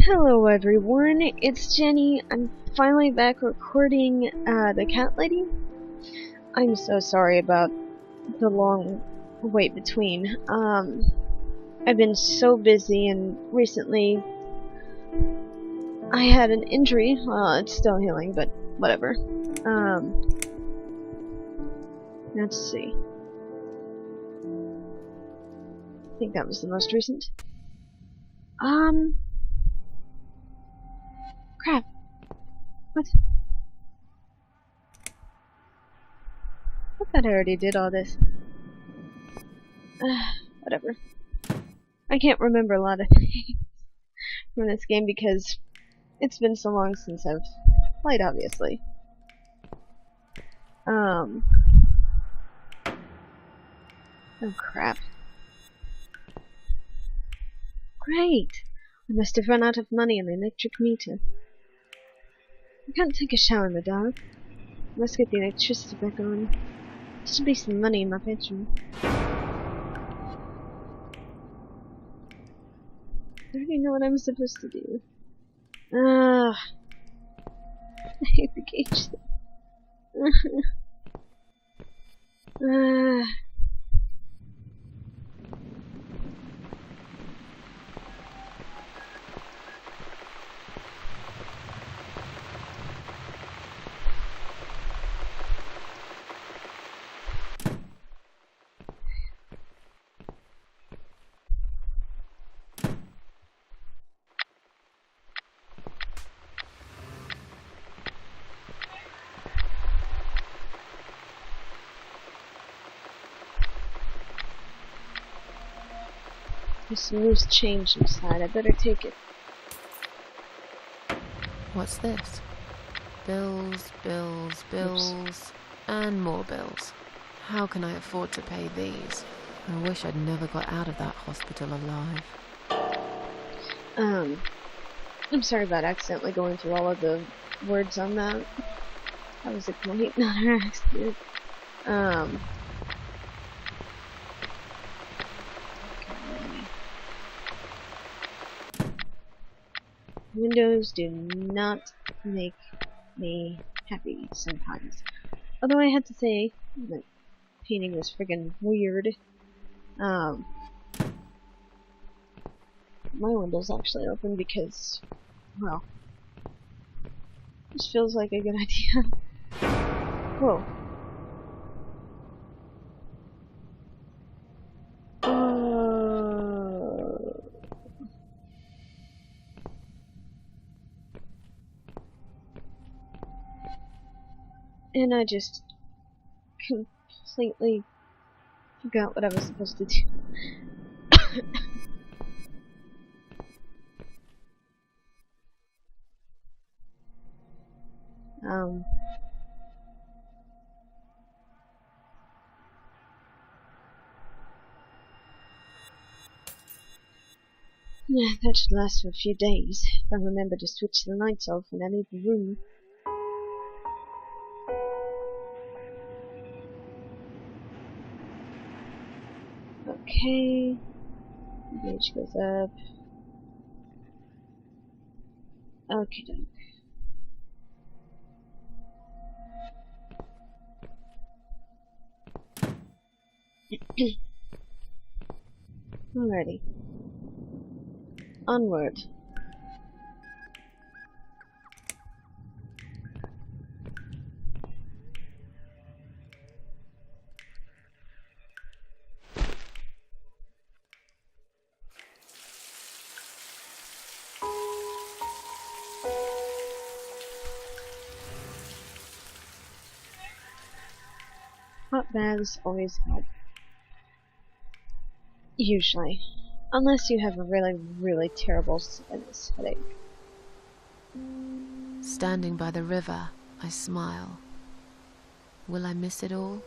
Hello everyone, it's Jenny. I'm finally back recording the cat lady. I'm so sorry about the long wait between. I've been so busy and recently I had an injury. Well, it's still healing, but whatever. Let's see. I think that was the most recent. Crap. What? I thought I already did all this. Whatever. I can't remember a lot of things from this game because it's been so long since I've played, obviously. Oh crap. Great! I must have run out of money on the electric meter. I can't take a shower in the dark. I must get the electricity back on. There should be some money in my bedroom. I already know what I'm supposed to do. I hate the cage. There's some loose change inside. I better take it. What's this? Bills, bills, bills, and more bills. How can I afford to pay these? I wish I'd never got out of that hospital alive. I'm sorry about accidentally going through all of the words on that. That was a complete not an accident. Windows do not make me happy sometimes. Although I had to say that painting was friggin' weird. My window's actually open because, well, this feels like a good idea. Whoa. And I just completely forgot what I was supposed to do. Yeah, that should last for a few days, if I remember to switch the lights off when I leave the room. Okay. Gauge goes up. Okay, doke. Alrighty. Onward. Hot baths always help. Usually. Unless you have a really, really terrible sinus headache. Standing by the river, I smile. Will I miss it all?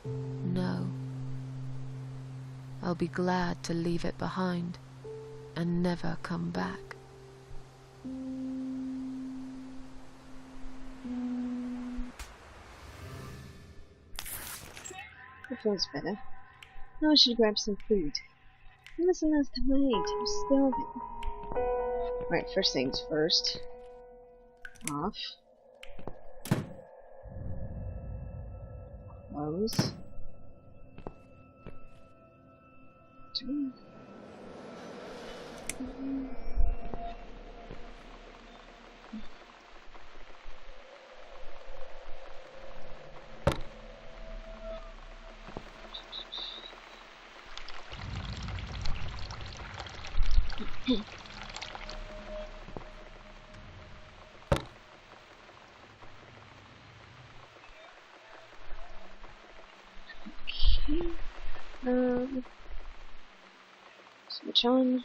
No. I'll be glad to leave it behind and never come back. It feels better. Now I should grab some food. I'm missing last night. I'm starving. Right, first things first. Off. Close. Turn. Okay. Switch on.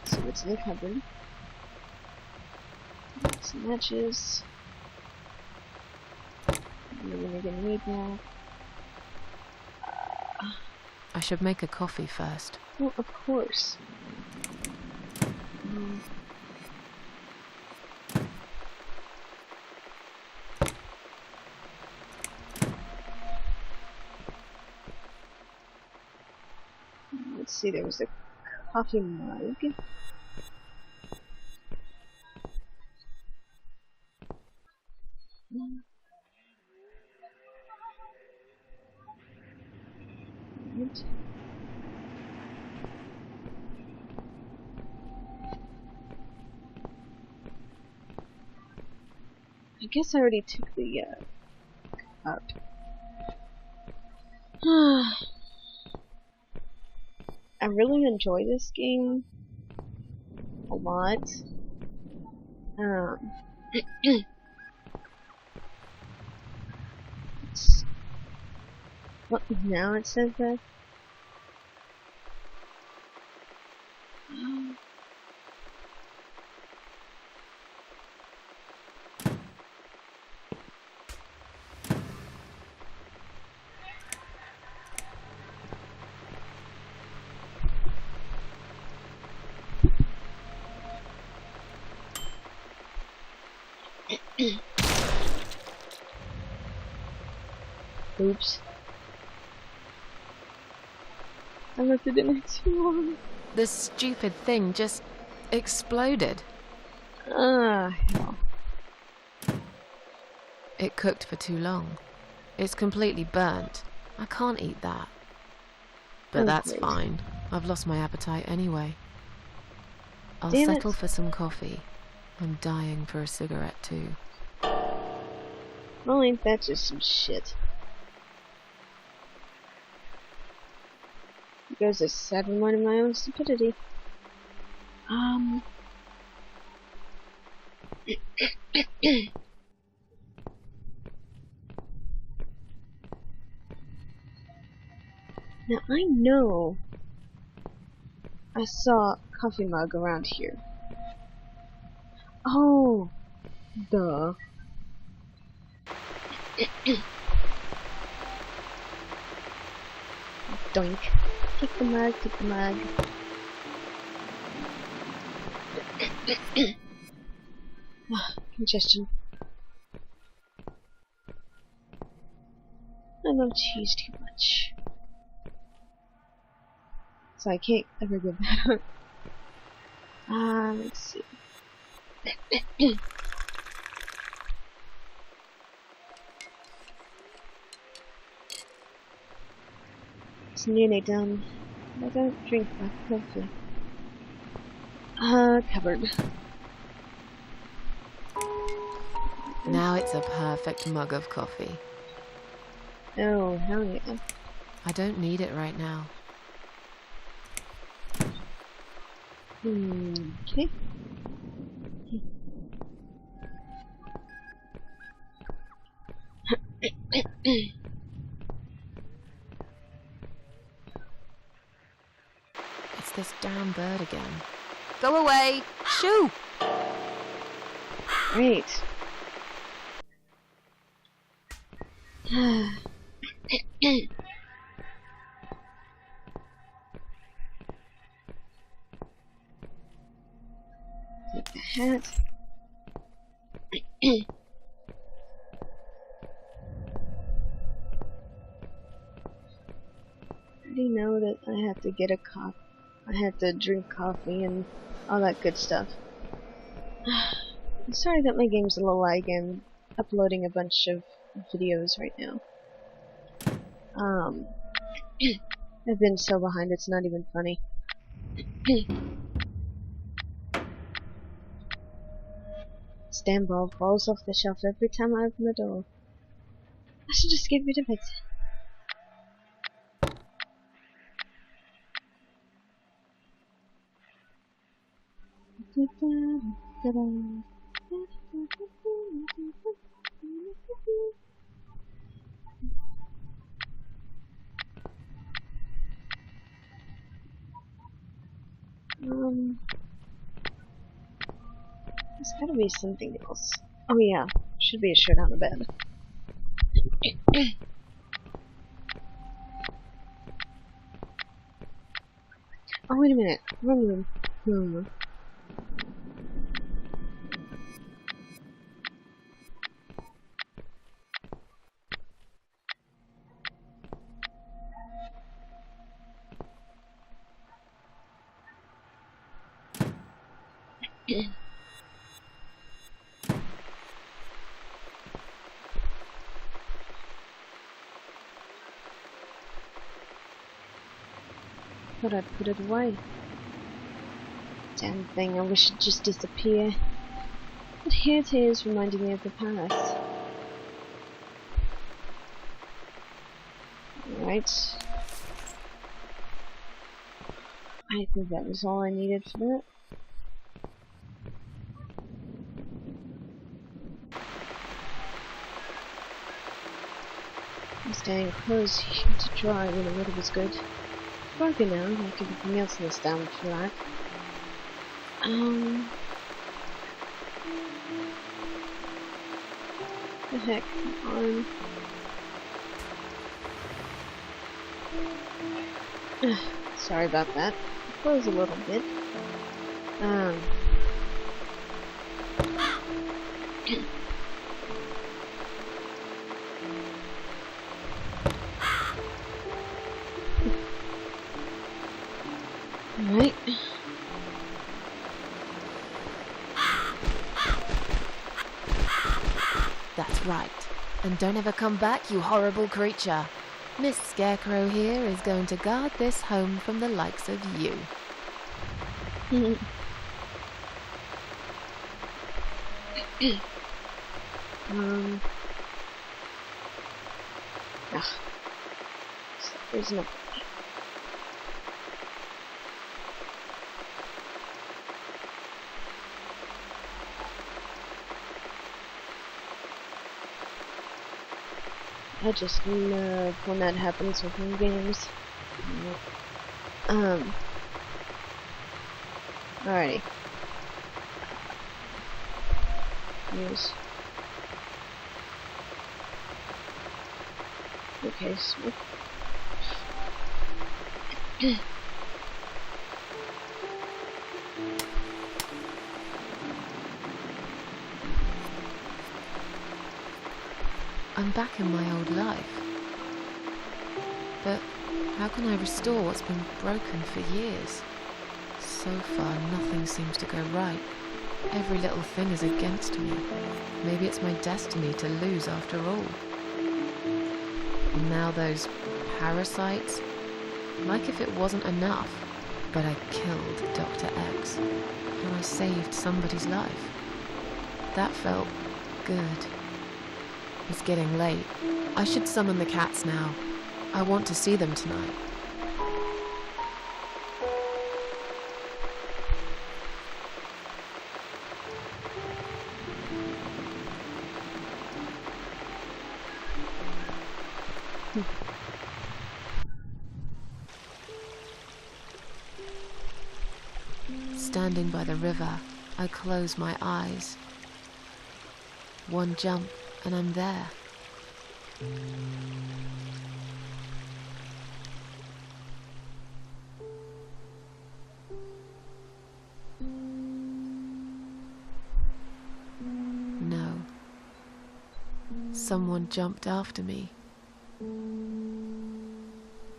So what's in the cupboard? Some matches. You're gonna need that. I should make a coffee first. Well, of course. Let's see, there was a coffee mug. Right. I guess I already took the cup. I really enjoy this game a lot. What now it says that? Oops. I left it in there too long. This stupid thing just exploded. Hell. It cooked for too long. It's completely burnt. I can't eat that. But that's great. fine. I've lost my appetite anyway. I'll Damn settle it. for some coffee. I'm dying for a cigarette too. Well, ain't that just some shit? It goes a sad reminder of my own stupidity. Now I know I saw a coffee mug around here. Oh, duh. Doink. Take the mug, take the mug. Congestion. I love cheese too much. So I can't ever give that up. Let's see. It's nearly done. I don't drink black coffee. Cupboard. Now it's a perfect mug of coffee. Oh, hell yeah. I don't need it right now. Okay. It's this damn bird again. Go away! Shoo! Great. hat. I already know that I have to get a cup. I have to drink coffee and all that good stuff. I'm sorry that my game's a little laggy. I'm uploading a bunch of videos right now. I've been so behind it's not even funny. Stamp ball falls off the shelf every time I open the door. I should just get rid of it. There's gotta be something else. Oh yeah, should be a shirt on the bed. Oh wait a minute, wrong room. Thought I'd put it away. Damn thing, I wish it'd just disappear. But here it is, reminding me of the past. Alright. I think that was all I needed for that. I'm staying close to dry when the weather was good. Foggy now, like everything else in this damn flat. The heck, come on. Sorry about that. It froze a little bit. Alright. That's right. And don't ever come back, you horrible creature. Miss Scarecrow here is going to guard this home from the likes of you. There's no. I just love when that happens within games. Alrighty. Use. Okay, so. I'm back in my old life. But how can I restore what's been broken for years? So far, nothing seems to go right. Every little thing is against me. Maybe it's my destiny to lose after all. And now those parasites, like if it wasn't enough. But I killed Dr. X, and I saved somebody's life. That felt good. It's getting late. I should summon the cats now. I want to see them tonight. Standing by the river, I close my eyes. One jump, and I'm there. someone jumped after me.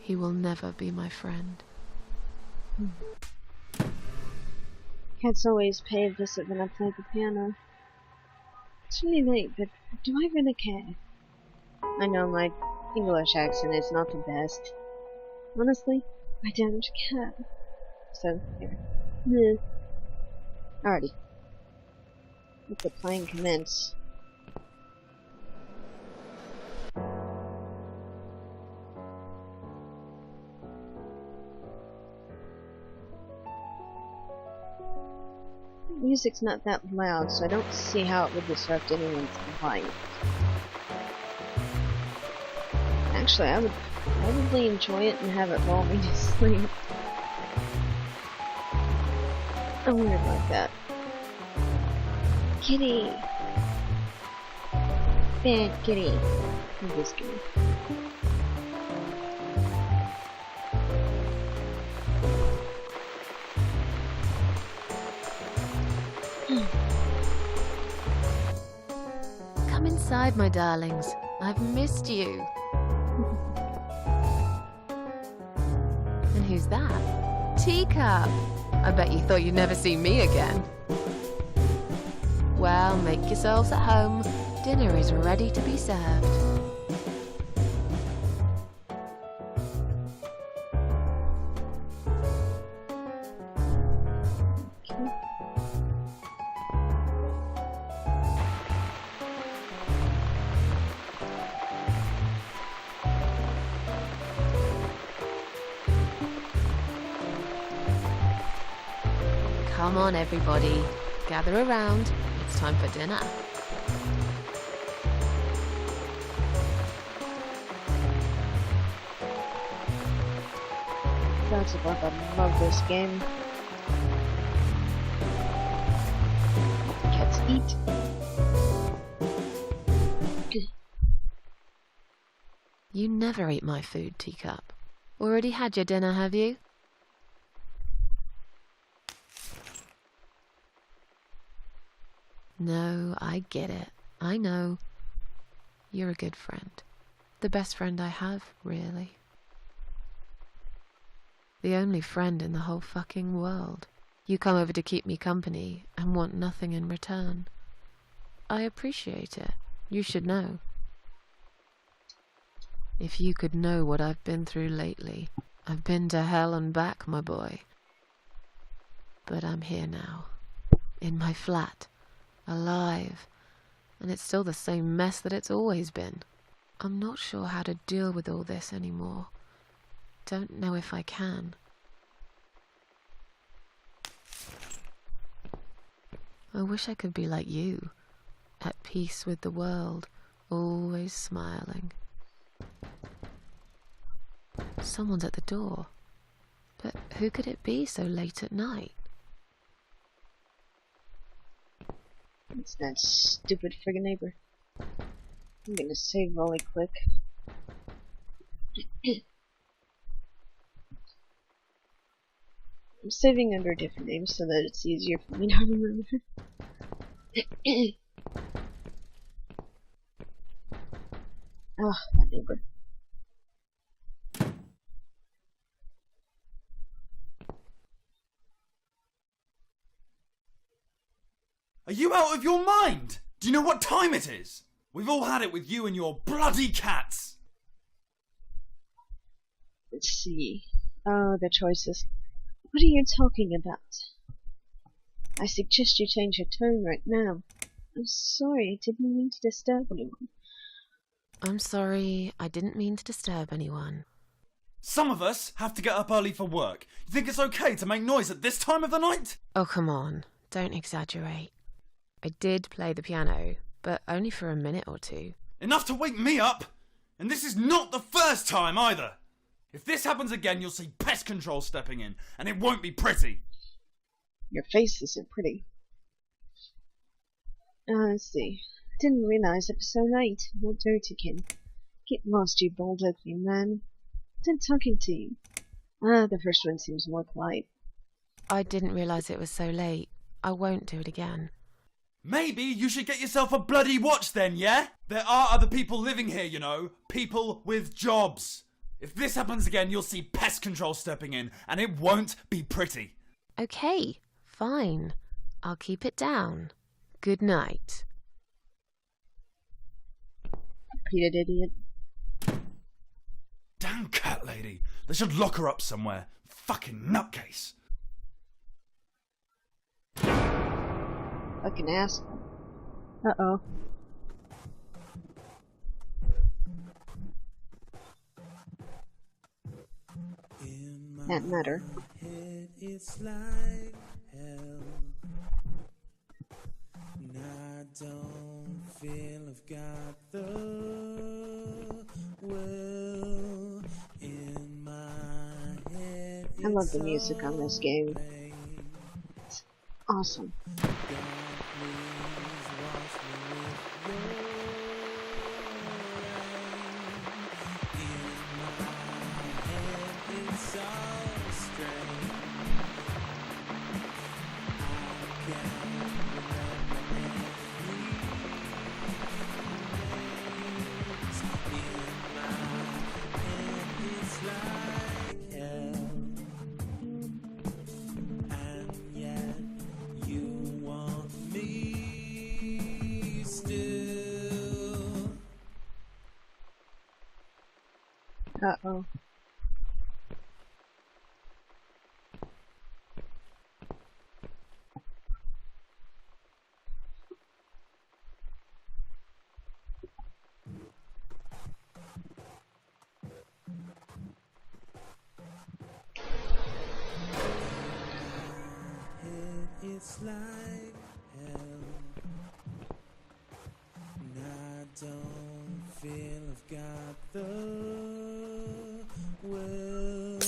He will never be my friend. Cats always pay a visit when I play the piano. It's really late, but do I really care? I know my English accent is not the best. Honestly, I don't care. So, here. Meh. Alrighty. Let the playing commence. Music's not that loud, so I don't see how it would disrupt anyone's life. Actually, I would probably enjoy it and have it lull me to sleep. I weird like that. Kitty! Bad kitty. This kitty. Come inside, my darlings. I've missed you. And who's that? Teacup! I bet you thought you'd never see me again. Well, make yourselves at home. Dinner is ready to be served. Come on, everybody. Gather around. It's time for dinner. That's about I love this game. Cats eat. You never eat my food, Teacup. Already had your dinner, have you? No, I get it. I know. You're a good friend. The best friend I have, really. The only friend in the whole fucking world. You come over to keep me company and want nothing in return. I appreciate it. You should know. If you could know what I've been through lately. I've been to hell and back, my boy. But I'm here now. In my flat. Alive. And it's still the same mess that it's always been. I'm not sure how to deal with all this anymore. Don't know if I can. I wish I could be like you. At peace with the world. Always smiling. Someone's at the door. But who could it be so late at night? It's that stupid friggin' neighbor. I'm gonna save really quick. I'm saving under a different name so that it's easier for me to remember. Oh, that neighbor. Are you out of your mind? Do you know what time it is? We've all had it with you and your bloody cats. Let's see. Oh, the choices. What are you talking about? I suggest you change your tone right now. I'm sorry, I didn't mean to disturb anyone. I'm sorry, I didn't mean to disturb anyone. Some of us have to get up early for work. You think it's okay to make noise at this time of the night? Oh, come on. Don't exaggerate. I did play the piano, but only for a minute or two. Enough to wake me up! And this is not the first time either! If this happens again, you'll see pest control stepping in, and it won't be pretty. Your face isn't pretty. Let's see. Didn't realize it was so late. No dirty kid. Get lost, you bold ugly man. Done talking to you. The first one seems more polite. I didn't realize it was so late. I won't do it again. Maybe you should get yourself a bloody watch then, yeah? There are other people living here, you know. People with jobs. If this happens again, you'll see pest control stepping in, and it won't be pretty. Okay, fine. I'll keep it down. Good night. Repeated idiot. Damn cat lady. They should lock her up somewhere. Fucking nutcase. Fucking asshole. Uh-oh. That matter. It's like hell. And I don't feel I've got the will in my head. I love the music on this game. It's awesome. Uh-oh. It's like hell. And I don't feel I've got the will.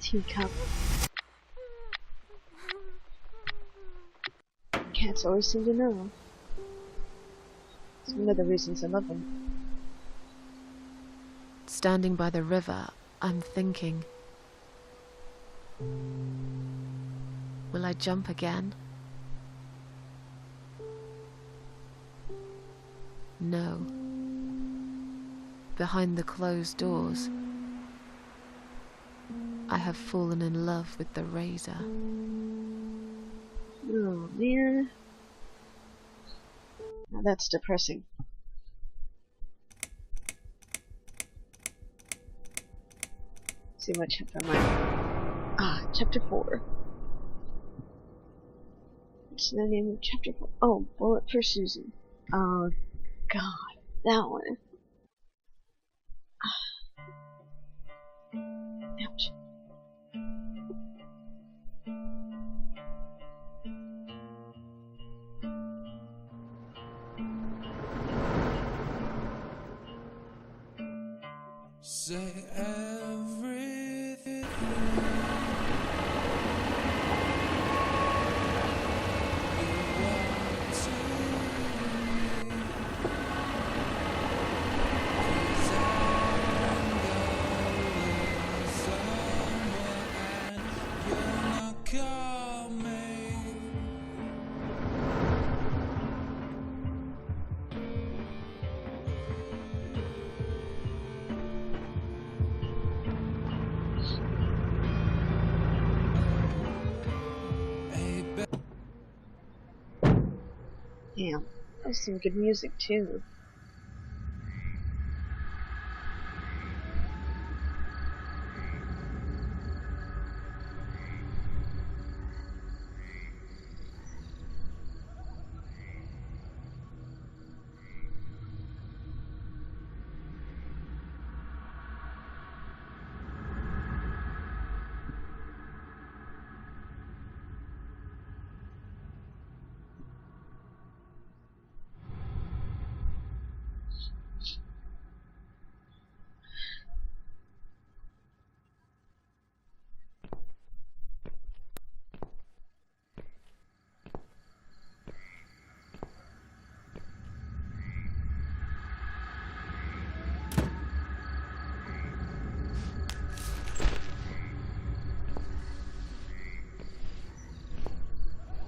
Teacup. Cats always seem to know. It's one of the reasons I love them. Standing by the river, I'm thinking, will I jump again? No. Behind the closed doors, I have fallen in love with the razor. Oh man. Now that's depressing. See what chapter am I? Ah, chapter 4. What's the name of chapter 4? Oh, Bullet for Susan. Oh god, that one. Ouch. Say everything. You want to me. 'Cause I'm going somewhere and you're not coming. Damn, that's some good music too.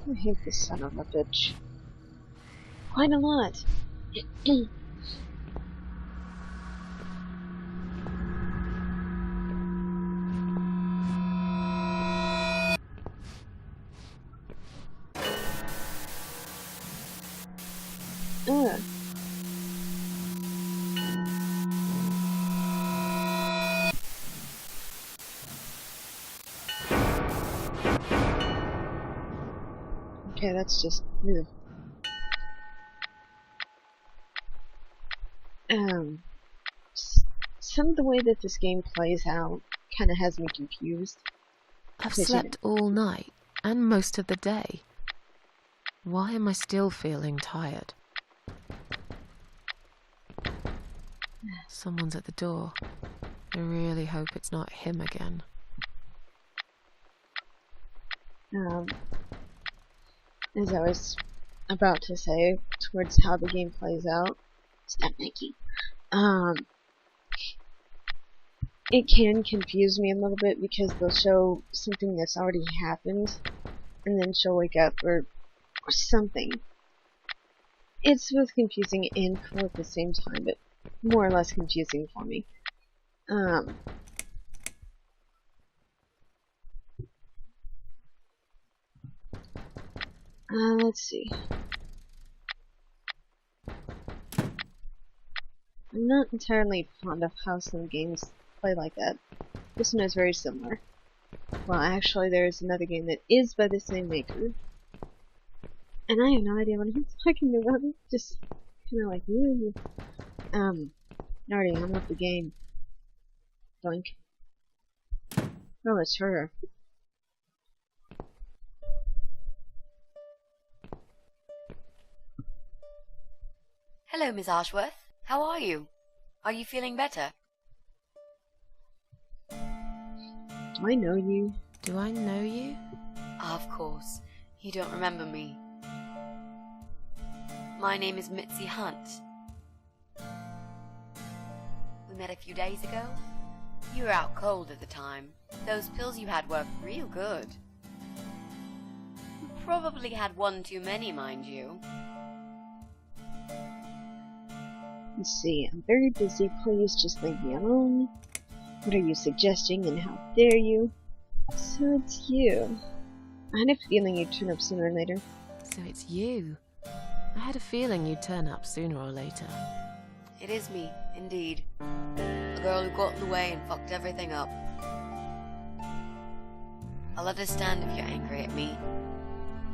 I hate this son of a bitch. Quite a lot. Ugh. Okay, that's just... Ugh. Some of the way that this game plays out kind of has me confused. I've Because, you know, slept all night and most of the day. Why am I still feeling tired? Someone's at the door. I really hope it's not him again. As I was about to say, towards how the game plays out, stop Mikey. It can confuse me a little bit because they'll show something that's already happened, and then she'll wake up or something. It's both confusing and cool at the same time, but more or less confusing for me. Let's see. I'm not entirely fond of how some games play like that. This one is very similar. Well, actually, there's another game that is by the same maker. And I have no idea what I'm talking about. It's just kind of like, woo. Already, I'm off the game. Doink. Oh, it's her. Hello, Miss Ashworth. How are you? Are you feeling better? Do I know you? Do I know you? Of course. You don't remember me. My name is Mitzi Hunt. We met a few days ago. You were out cold at the time. Those pills you had were real good. You probably had one too many, mind you. Let's see, I'm very busy, please just leave me alone. What are you suggesting and how dare you? So it's you. I had a feeling you'd turn up sooner or later. So it's you. I had a feeling you'd turn up sooner or later. It is me, indeed. The girl who got in the way and fucked everything up. I'll understand if you're angry at me.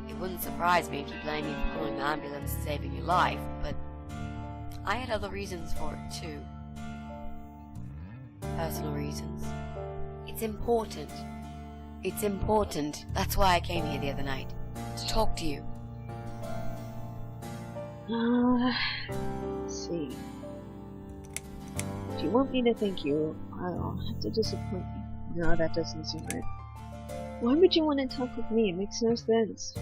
It wouldn't surprise me if you blame me for calling the ambulance and saving your life, but I had other reasons for it too. Personal reasons. It's important. It's important. That's why I came here the other night. To talk to you. Let's see. If you want me to thank you, I'll have to disappoint you. No, that doesn't seem right. Why would you want to talk with me? It makes no sense.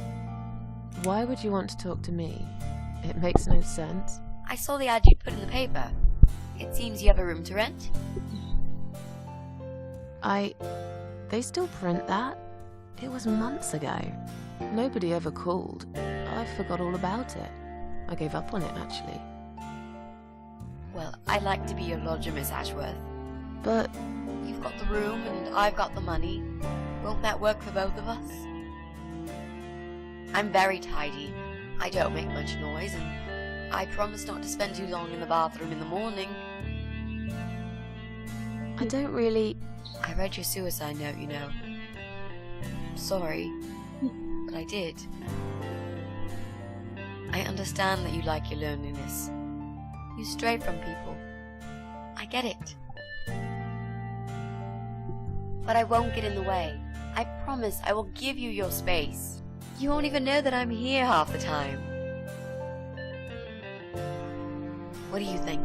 Why would you want to talk to me? It makes no sense. I saw the ad you put in the paper. It seems you have a room to rent. They still print that? It was months ago. Nobody ever called. I forgot all about it. I gave up on it, actually. Well, I'd like to be your lodger, Miss Ashworth. But You've got the room and I've got the money. Won't that work for both of us? I'm very tidy. I don't make much noise, and I promise not to spend too long in the bathroom in the morning. I don't really... I read your suicide note, you know. Sorry, but I did. I understand that you like your loneliness. You stray from people. I get it. But I won't get in the way. I promise I will give you your space. You won't even know that I'm here half the time. What do you think?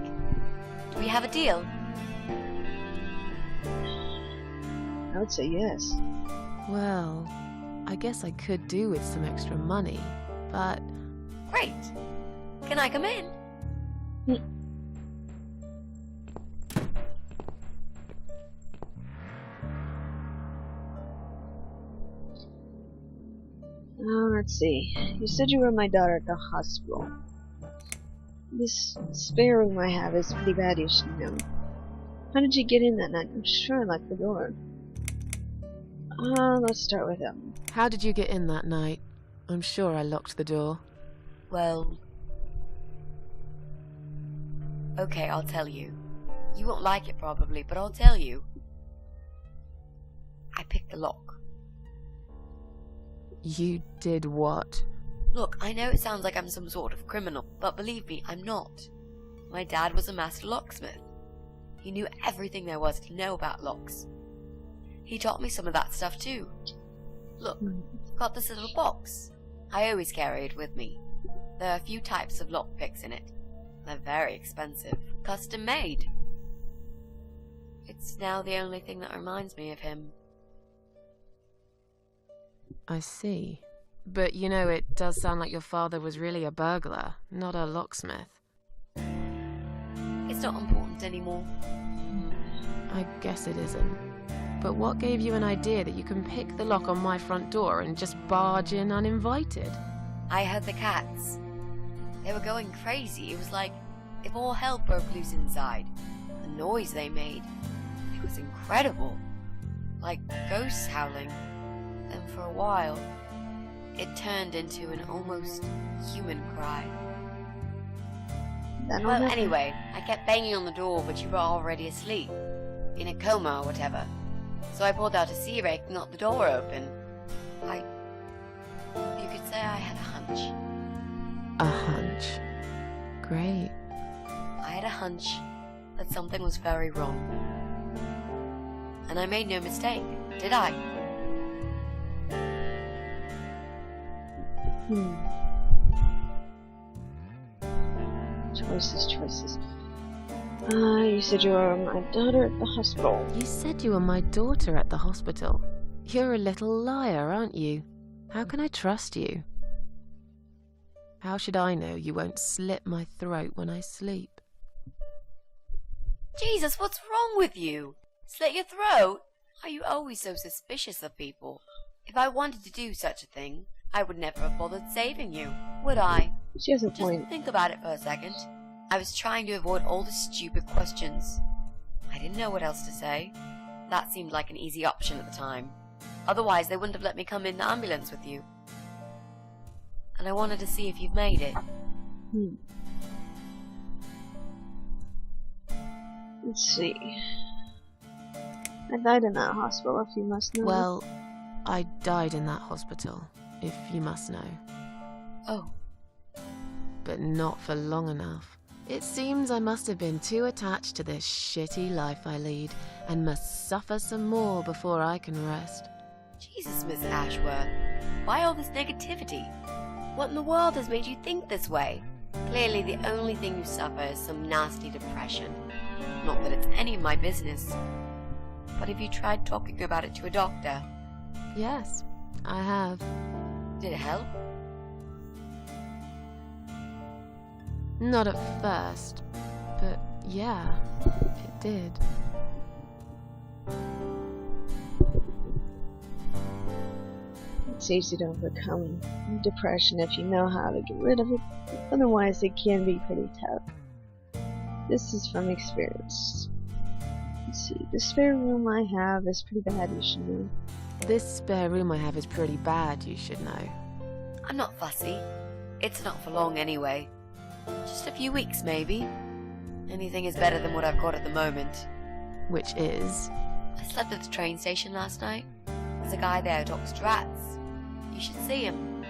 Do we have a deal? I would say yes. Well, I guess I could do with some extra money, but... Great. Can I come in? Let's see. You said you were my daughter at the hospital. This spare room I have is pretty bad, you should know. How did you get in that night? I'm sure I locked the door. Let's start with him. How did you get in that night? I'm sure I locked the door. Well... Okay, I'll tell you. You won't like it probably, but I'll tell you. I picked the lock. You did what? Look, I know it sounds like I'm some sort of criminal, but believe me, I'm not. My dad was a master locksmith. He knew everything there was to know about locks. He taught me some of that stuff too. Look, I've got this little box. I always carry it with me. There are a few types of lockpicks in it. They're very expensive. Custom made. It's now the only thing that reminds me of him. I see. But you know, it does sound like your father was really a burglar, not a locksmith. It's not important anymore. I guess it isn't. But what gave you an idea that you can pick the lock on my front door and just barge in uninvited? I heard the cats. They were going crazy. It was like if all hell broke loose inside. The noise they made. It was incredible. Like ghosts howling. Then for a while, it turned into an almost human cry. Well, anyway, I kept banging on the door, but you were already asleep. In a coma or whatever. So I pulled out a sea rake and got the door open. You could say I had a hunch. A hunch. Great. I had a hunch that something was very wrong. And I made no mistake, did I? Choices. You said you were my daughter at the hospital. You said you were my daughter at the hospital. You're a little liar, aren't you? How can I trust you? How should I know you won't slit my throat when I sleep? Jesus, what's wrong with you? Slit your throat? Are you always so suspicious of people? If I wanted to do such a thing, I would never have bothered saving you, would I? She has a Just point. think about it for a second. I was trying to avoid all the stupid questions. I didn't know what else to say. That seemed like an easy option at the time. Otherwise, they wouldn't have let me come in the ambulance with you. And I wanted to see if you've made it. Let's see. I died in that hospital, if you must know. Well, I died in that hospital, if you must know. Oh. But not for long enough. It seems I must have been too attached to this shitty life I lead, and must suffer some more before I can rest. Jesus, Miss Ashworth. Why all this negativity? What in the world has made you think this way? Clearly the only thing you suffer is some nasty depression. Not that it's any of my business. But have you tried talking about it to a doctor? Yes, I have. Did it help? Not at first, but yeah, it did. It's easy to overcome depression if you know how to get rid of it. Otherwise, it can be pretty tough. This is from experience. Let's see. The spare room I have is pretty bad, you should know. This spare room I have is pretty bad, you should know. I'm not fussy. It's not for long anyway. Just a few weeks, maybe. Anything is better than what I've got at the moment. Which is? I slept at the train station last night. There's a guy there who talks to rats. You should see him.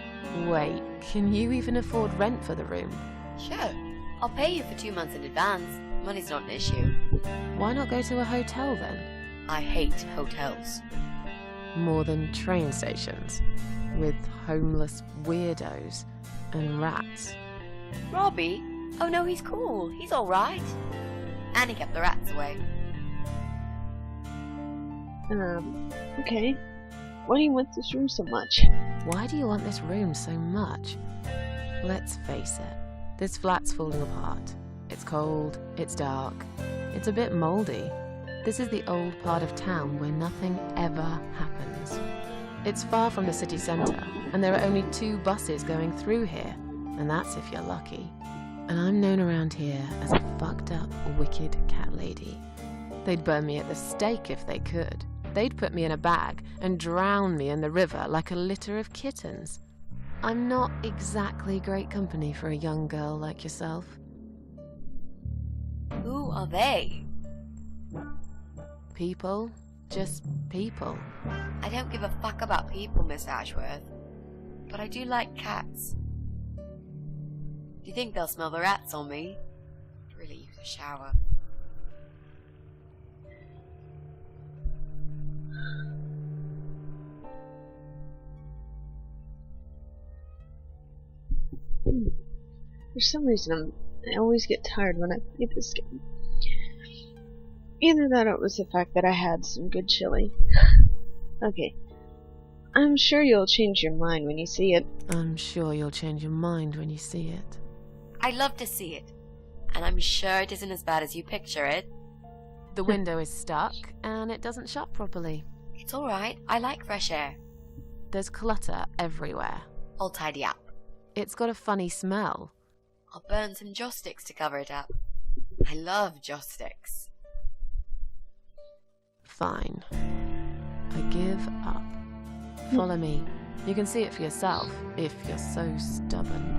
Wait, can you even afford rent for the room? Sure. I'll pay you for 2 months in advance. Money's not an issue. Why not go to a hotel then? I hate hotels. More than train stations, with homeless weirdos and rats. Robbie? Oh no, he's cool. He's alright. And he kept the rats away. Okay. Why do you want this room so much? Why do you want this room so much? Let's face it, this flat's falling apart. It's cold, it's dark, it's a bit mouldy. This is the old part of town where nothing ever happens. It's far from the city centre, and there are only 2 buses going through here, and that's if you're lucky. And I'm known around here as a fucked up, wicked cat lady. They'd burn me at the stake if they could. They'd put me in a bag and drown me in the river like a litter of kittens. I'm not exactly great company for a young girl like yourself. Who are they? People. Just people. I don't give a fuck about people, Miss Ashworth. But I do like cats. Do you think they'll smell the rats on me? I'd really use a shower. For some reason, I always get tired when I play this game. Either that or it was the fact that I had some good chili. Okay. I'm sure you'll change your mind when you see it. I'm sure you'll change your mind when you see it. I'd love to see it. And I'm sure it isn't as bad as you picture it. The window is stuck, and it doesn't shut properly. It's alright. I like fresh air. There's clutter everywhere. I'll tidy up. It's got a funny smell. I'll burn some joss sticks to cover it up. I love joss sticks. Fine. I give up. Follow me. You can see it for yourself, if you're so stubborn.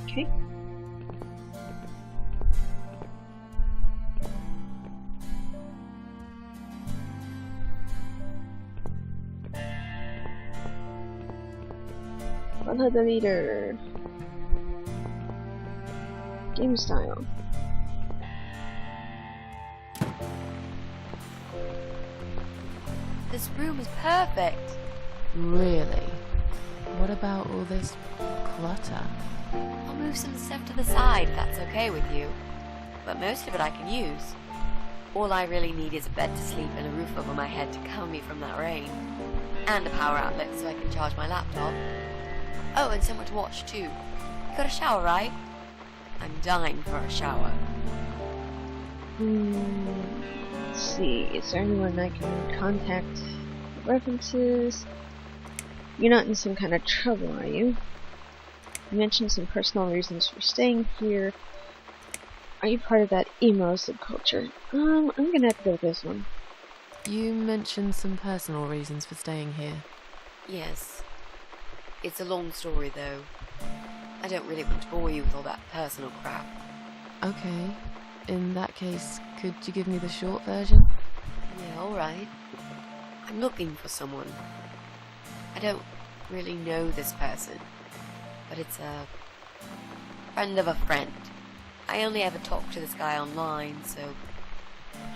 Okay. Follow the leader. Game style. This room is perfect. Really? What about all this clutter? I'll move some stuff to the side if that's okay with you. But most of it I can use. All I really need is a bed to sleep and a roof over my head to cover me from that rain. And a power outlet so I can charge my laptop. Oh, and somewhere to watch too. You got a shower, right? I'm dying for a shower. Let's see. Is there anyone I can contact? References? You're not in some kind of trouble, are you? You mentioned some personal reasons for staying here. Are you part of that emo subculture? I'm gonna have to go with this one. You mentioned some personal reasons for staying here. Yes. It's a long story though. I don't really want to bore you with all that personal crap. Okay. In that case, could you give me the short version? Yeah, alright. I'm looking for someone. I don't really know this person, but it's a friend of a friend. I only ever talk to this guy online, so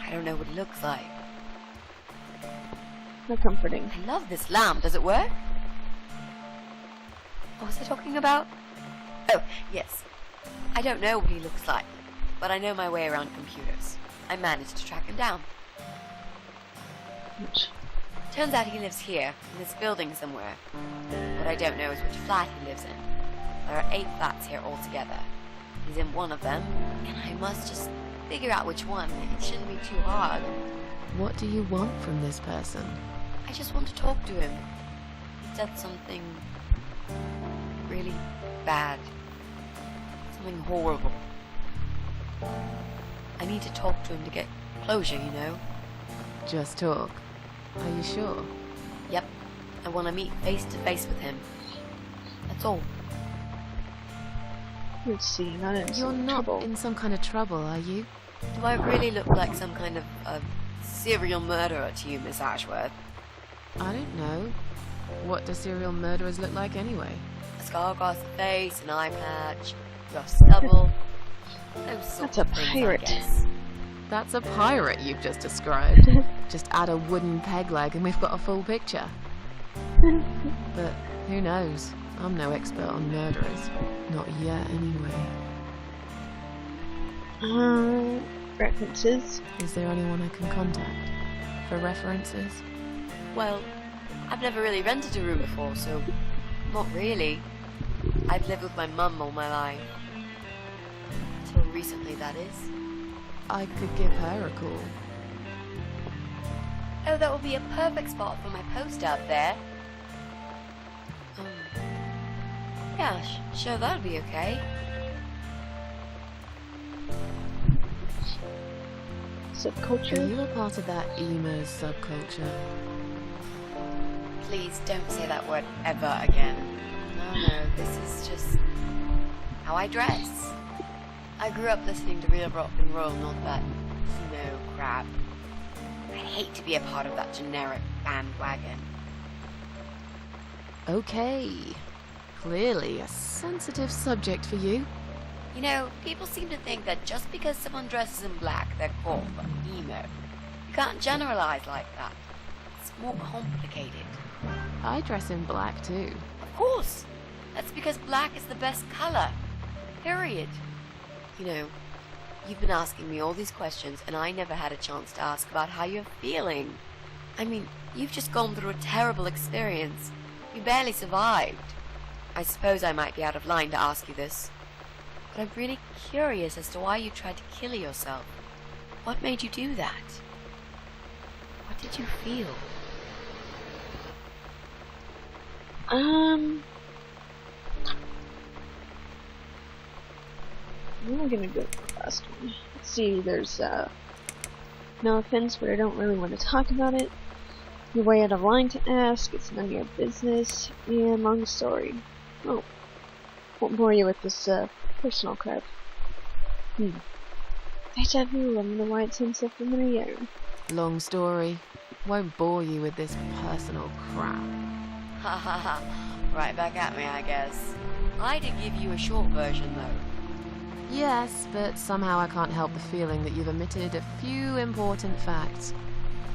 I don't know what he looks like. How comforting. I love this lamp. Does it work? What was I talking about? Oh, yes. I don't know what he looks like, but I know my way around computers. I managed to track him down. Which? Turns out he lives here, in this building somewhere. What I don't know is which flat he lives in. There are 8 flats here altogether. He's in one of them, and I must just figure out which one. It shouldn't be too hard. What do you want from this person? I just want to talk to him. He said something really bad. Something horrible. I need to talk to him to get closure, you know? Just talk. Are you sure? Yep. I want to meet face to face with him. That's all. Let's see, not in You're some not trouble. in some kind of trouble, are you? Do I really look like some kind of serial murderer to you, Miss Ashworth? I don't know. What do serial murderers look like anyway? A scar across the face, an eye patch, rough stubble. Those sorts That's a of things, pirate. I guess. That's a pirate you've just described. Just add a wooden peg leg and we've got a full picture. But who knows? I'm no expert on murderers. Not yet, anyway. References? Is there anyone I can contact? For references? Well, I've never really rented a room before, so not really. I've lived with my mum all my life. Until recently, that is. I could give her a call. Oh, that would be a perfect spot for my poster up there. Yeah, sure, that'll be okay. Are Subculture? you a part of that emo subculture? Please don't say that word ever again. No, this is just how I dress. I grew up listening to real rock and roll, not that crap. I hate to be a part of that generic bandwagon. Okay. Clearly a sensitive subject for you. You know, people seem to think that just because someone dresses in black, they're called emo. You can't generalize like that. It's more complicated. I dress in black too. Of course! That's because black is the best color. Period. You know, you've been asking me all these questions, and I never had a chance to ask about how you're feeling. I mean, you've just gone through a terrible experience. You barely survived. I suppose I might be out of line to ask you this, but I'm really curious as to why you tried to kill yourself. What made you do that? What did you feel? I'm gonna go with the last one. Let's see, there's, no offense, but I don't really want to talk about it. You're way out of line to ask, it's none of your business, and long story. Oh, won't bore you with this, personal crap. Deja vu, I wonder why it seems so familiar. Long story. Won't bore you with this personal crap. Ha ha ha. Right back at me, I guess. I did give you a short version, though. Yes, but somehow I can't help the feeling that you've omitted a few important facts.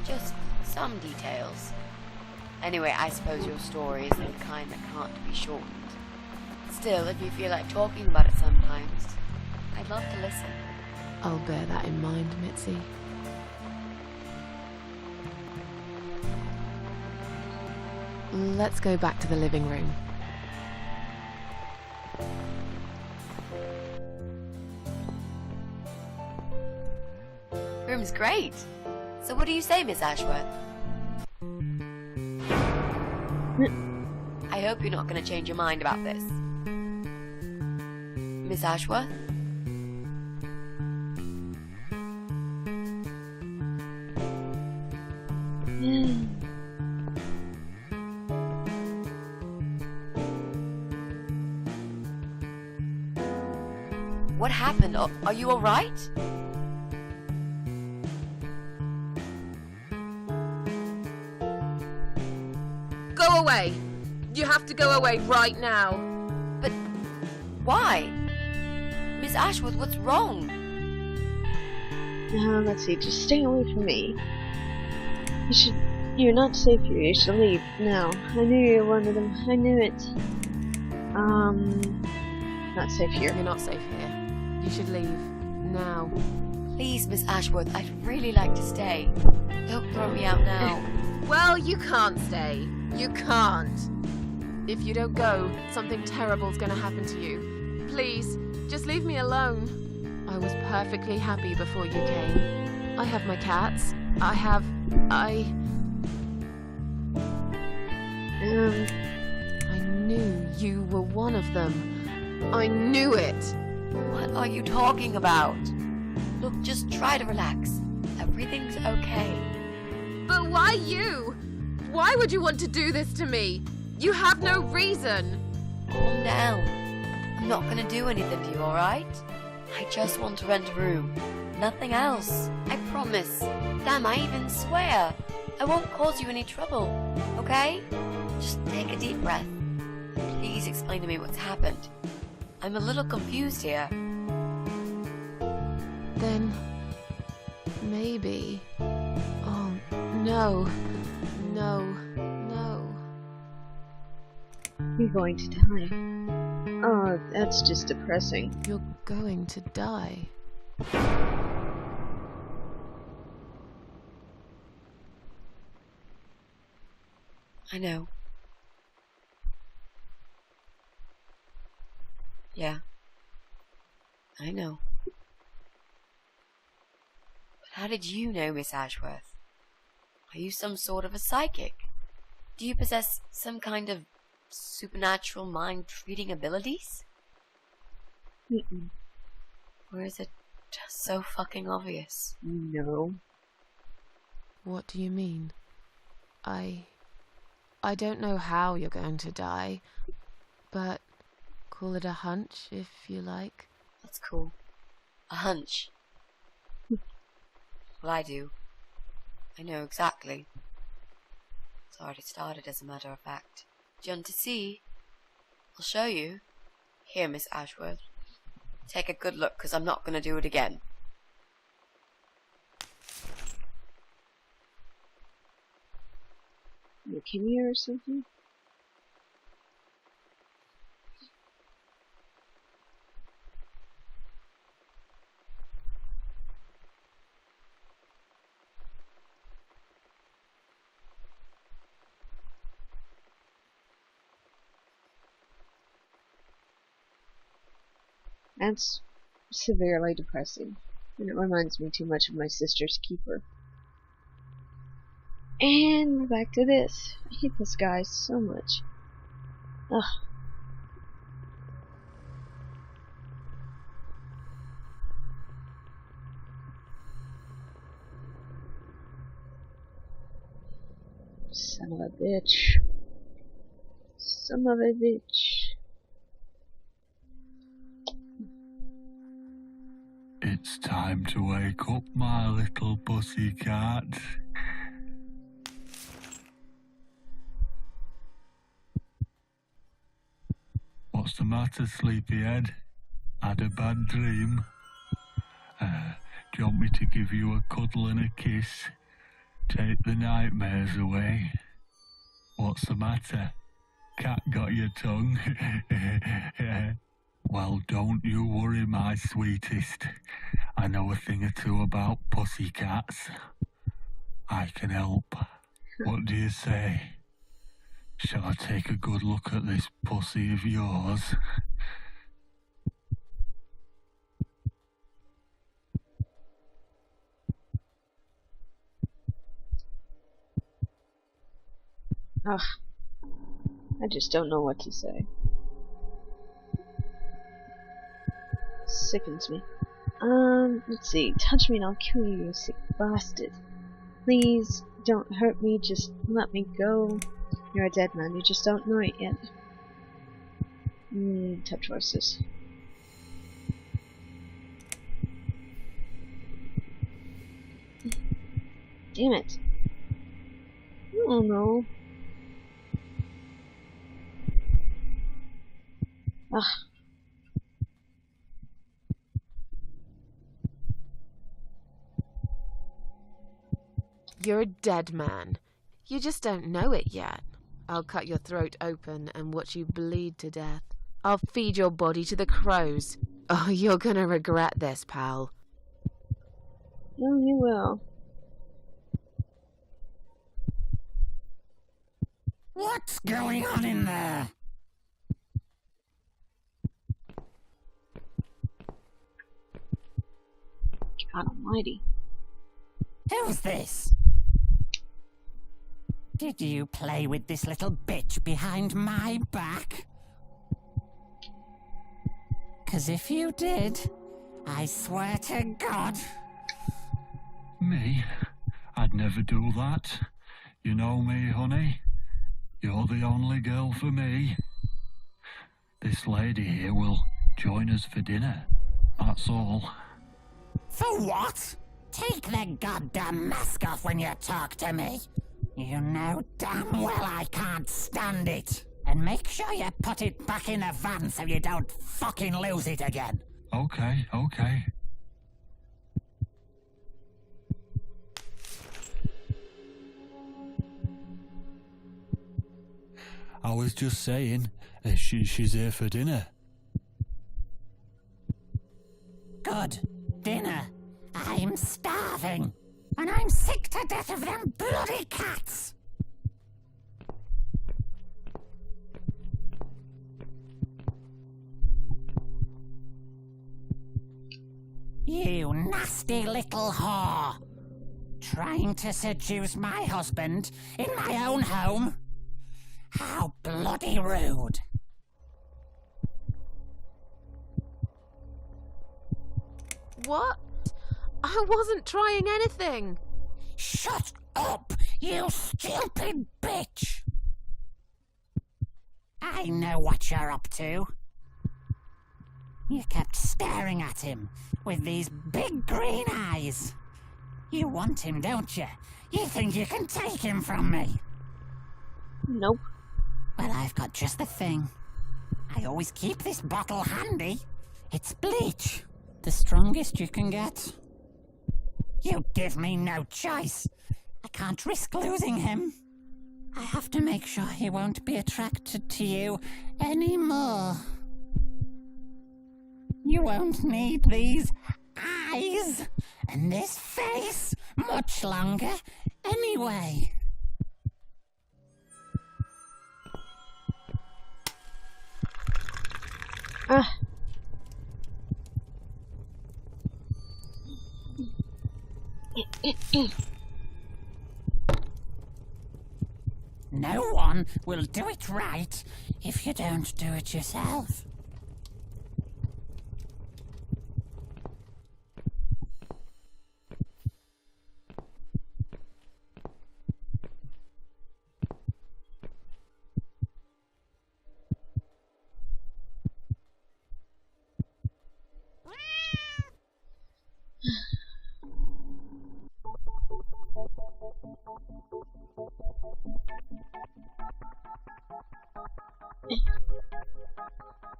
Just some details. Anyway, I suppose your story is the kind that can't be shortened. Still, if you feel like talking about it sometimes, I'd love to listen. I'll bear that in mind, Mitzi. Let's go back to the living room. Room's great. So what do you say, Miss Ashworth? I hope you're not going to change your mind about this. Miss Ashworth? What happened? Are you alright? Go away! You have to go away right now. But why? Miss Ashworth, what's wrong? Let's see, just stay away from me. You're not safe here, you should leave, now. I knew you were one of them, I knew it. Not safe here. You're not safe here. You should leave. Now. Please, Miss Ashworth, I'd really like to stay. Don't throw me out now. Well, you can't stay. You can't. If you don't go, something terrible's gonna happen to you. Please, just leave me alone. I was perfectly happy before you came. I have my cats. I knew you were one of them. I knew it. What are you talking about? Look, just try to relax. Everything's okay. But why you? Why would you want to do this to me? You have no reason. Calm down. I'm not gonna do anything to you, alright? I just want to rent a room. Nothing else. I promise. Damn, I even swear. I won't cause you any trouble, okay? Just take a deep breath. Please explain to me what's happened. I'm a little confused here. Then maybe. Oh, no. No. No. You're going to die. Oh, that's just depressing. You're going to die. I know. Yeah. I know. But how did you know, Miss Ashworth? Are you some sort of a psychic? Do you possess some kind of supernatural mind-reading abilities? Mm-mm. Or is it just so fucking obvious? No. What do you mean? I don't know how you're going to die, but call it a hunch if you like. That's cool. A hunch. Well, I do. I know exactly. It's already started, as a matter of fact. Do you want to see? I'll show you. Here, Miss Ashworth. Take a good look, 'cause I'm not going to do it again. Leukemia or something? That's severely depressing, and it reminds me too much of my sister's keeper. And we're back to this. I hate this guy so much. Ugh. Son of a bitch. Son of a bitch. It's time to wake up, my little pussycat. What's the matter, sleepyhead? Had a bad dream? Do you want me to give you a cuddle and a kiss? Take the nightmares away? What's the matter? Cat got your tongue? Well, don't you worry, my sweetest. I know a thing or two about pussycats. I can help. What do you say? Shall I take a good look at this pussy of yours? Ugh. I just don't know what to say. Sickens me. Let's see. Touch me and I'll kill you, you sick bastard. Please, don't hurt me, just let me go. You're a dead man, you just don't know it yet. Tough choices. Damn it. Oh no. Ugh. You're a dead man. You just don't know it yet. I'll cut your throat open and watch you bleed to death. I'll feed your body to the crows. Oh, you're gonna regret this, pal. Oh, you will. What's going on in there? God almighty. Who's this? Did you play with this little bitch behind my back? 'Cause if you did, I swear to God. Me? I'd never do that. You know me, honey. You're the only girl for me. This lady here will join us for dinner. That's all. For what? Take the goddamn mask off when you talk to me. You know damn well I can't stand it. And make sure you put it back in the van so you don't fucking lose it again. Okay. I was just saying, she's here for dinner. Good. Dinner. I'm starving. And I'm sick to death of them bloody cats. You nasty little whore. Trying to seduce my husband in my own home? How bloody rude. What? I wasn't trying anything. Shut up, you stupid bitch! I know what you're up to. You kept staring at him with these big green eyes. You want him, don't you? You think you can take him from me? Nope. Well, I've got just the thing. I always keep this bottle handy. It's bleach, the strongest you can get. You give me no choice. I can't risk losing him. I have to make sure he won't be attracted to you anymore. You won't need these eyes and this face much longer anyway. Ah. No one will do it right if you don't do it yourself.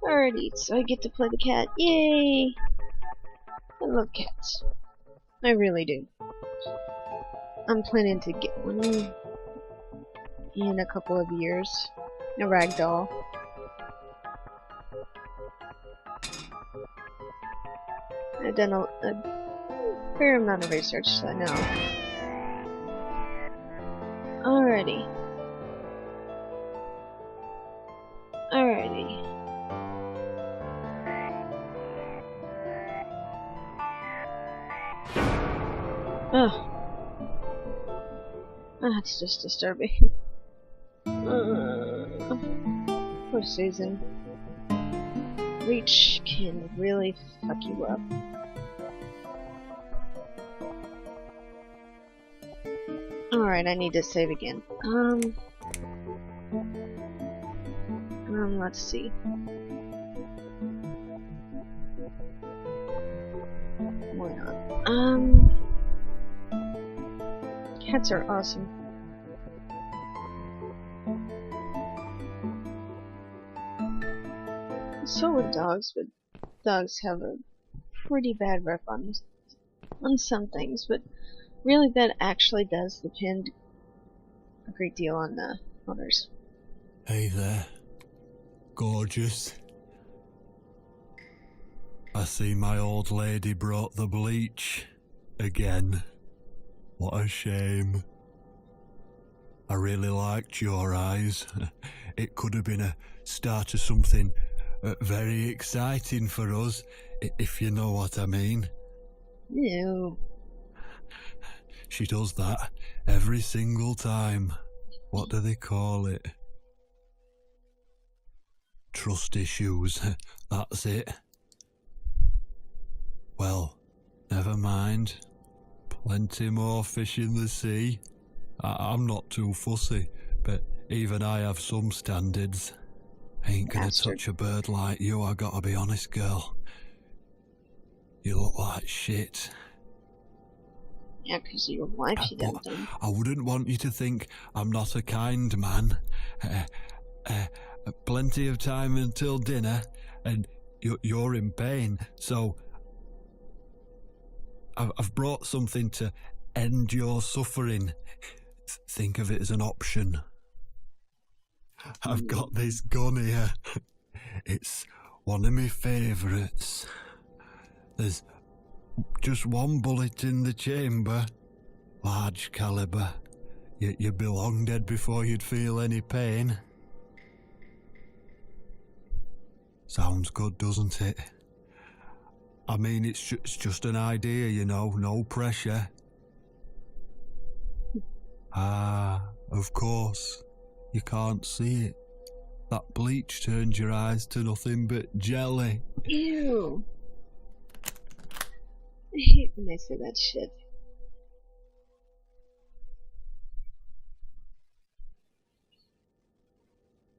Alrighty, so I get to play the cat. Yay! I love cats. I really do. I'm planning to get one in a couple of years. A ragdoll. I've done a fair amount of research, so I know. Alrighty. Alrighty. Ugh. That's just disturbing. Poor Susan. Reach can really fuck you up. Alright, I need to save again. Let's see. Why not? Cats are awesome. So with dogs, but dogs have a pretty bad rep on some things, but really that actually does depend a great deal on the owners. Hey there, gorgeous. I see my old lady brought the bleach again. What a shame. I really liked your eyes. It could have been a start of something very exciting for us, if you know what I mean. Ew. She does that every single time. What do they call it? Trust issues. That's it. Well, never mind. Plenty more fish in the sea. I'm not too fussy, but even I have some standards. Ain't gonna touch a bird like you, I gotta be honest, girl. You look like shit. Yeah, 'cause your wife she done thing. I wouldn't want you to think I'm not a kind man. Plenty of time until dinner, and you're in pain, so I've brought something to end your suffering. Think of it as an option. I've got this gun here. It's one of my favourites. There's just one bullet in the chamber. Large caliber. You'd be long dead before you'd feel any pain. Sounds good, doesn't it? I mean, it's just an idea, you know, no pressure. Ah, of course. You can't see it. That bleach turned your eyes to nothing but jelly. Ew. I hate when they say that shit.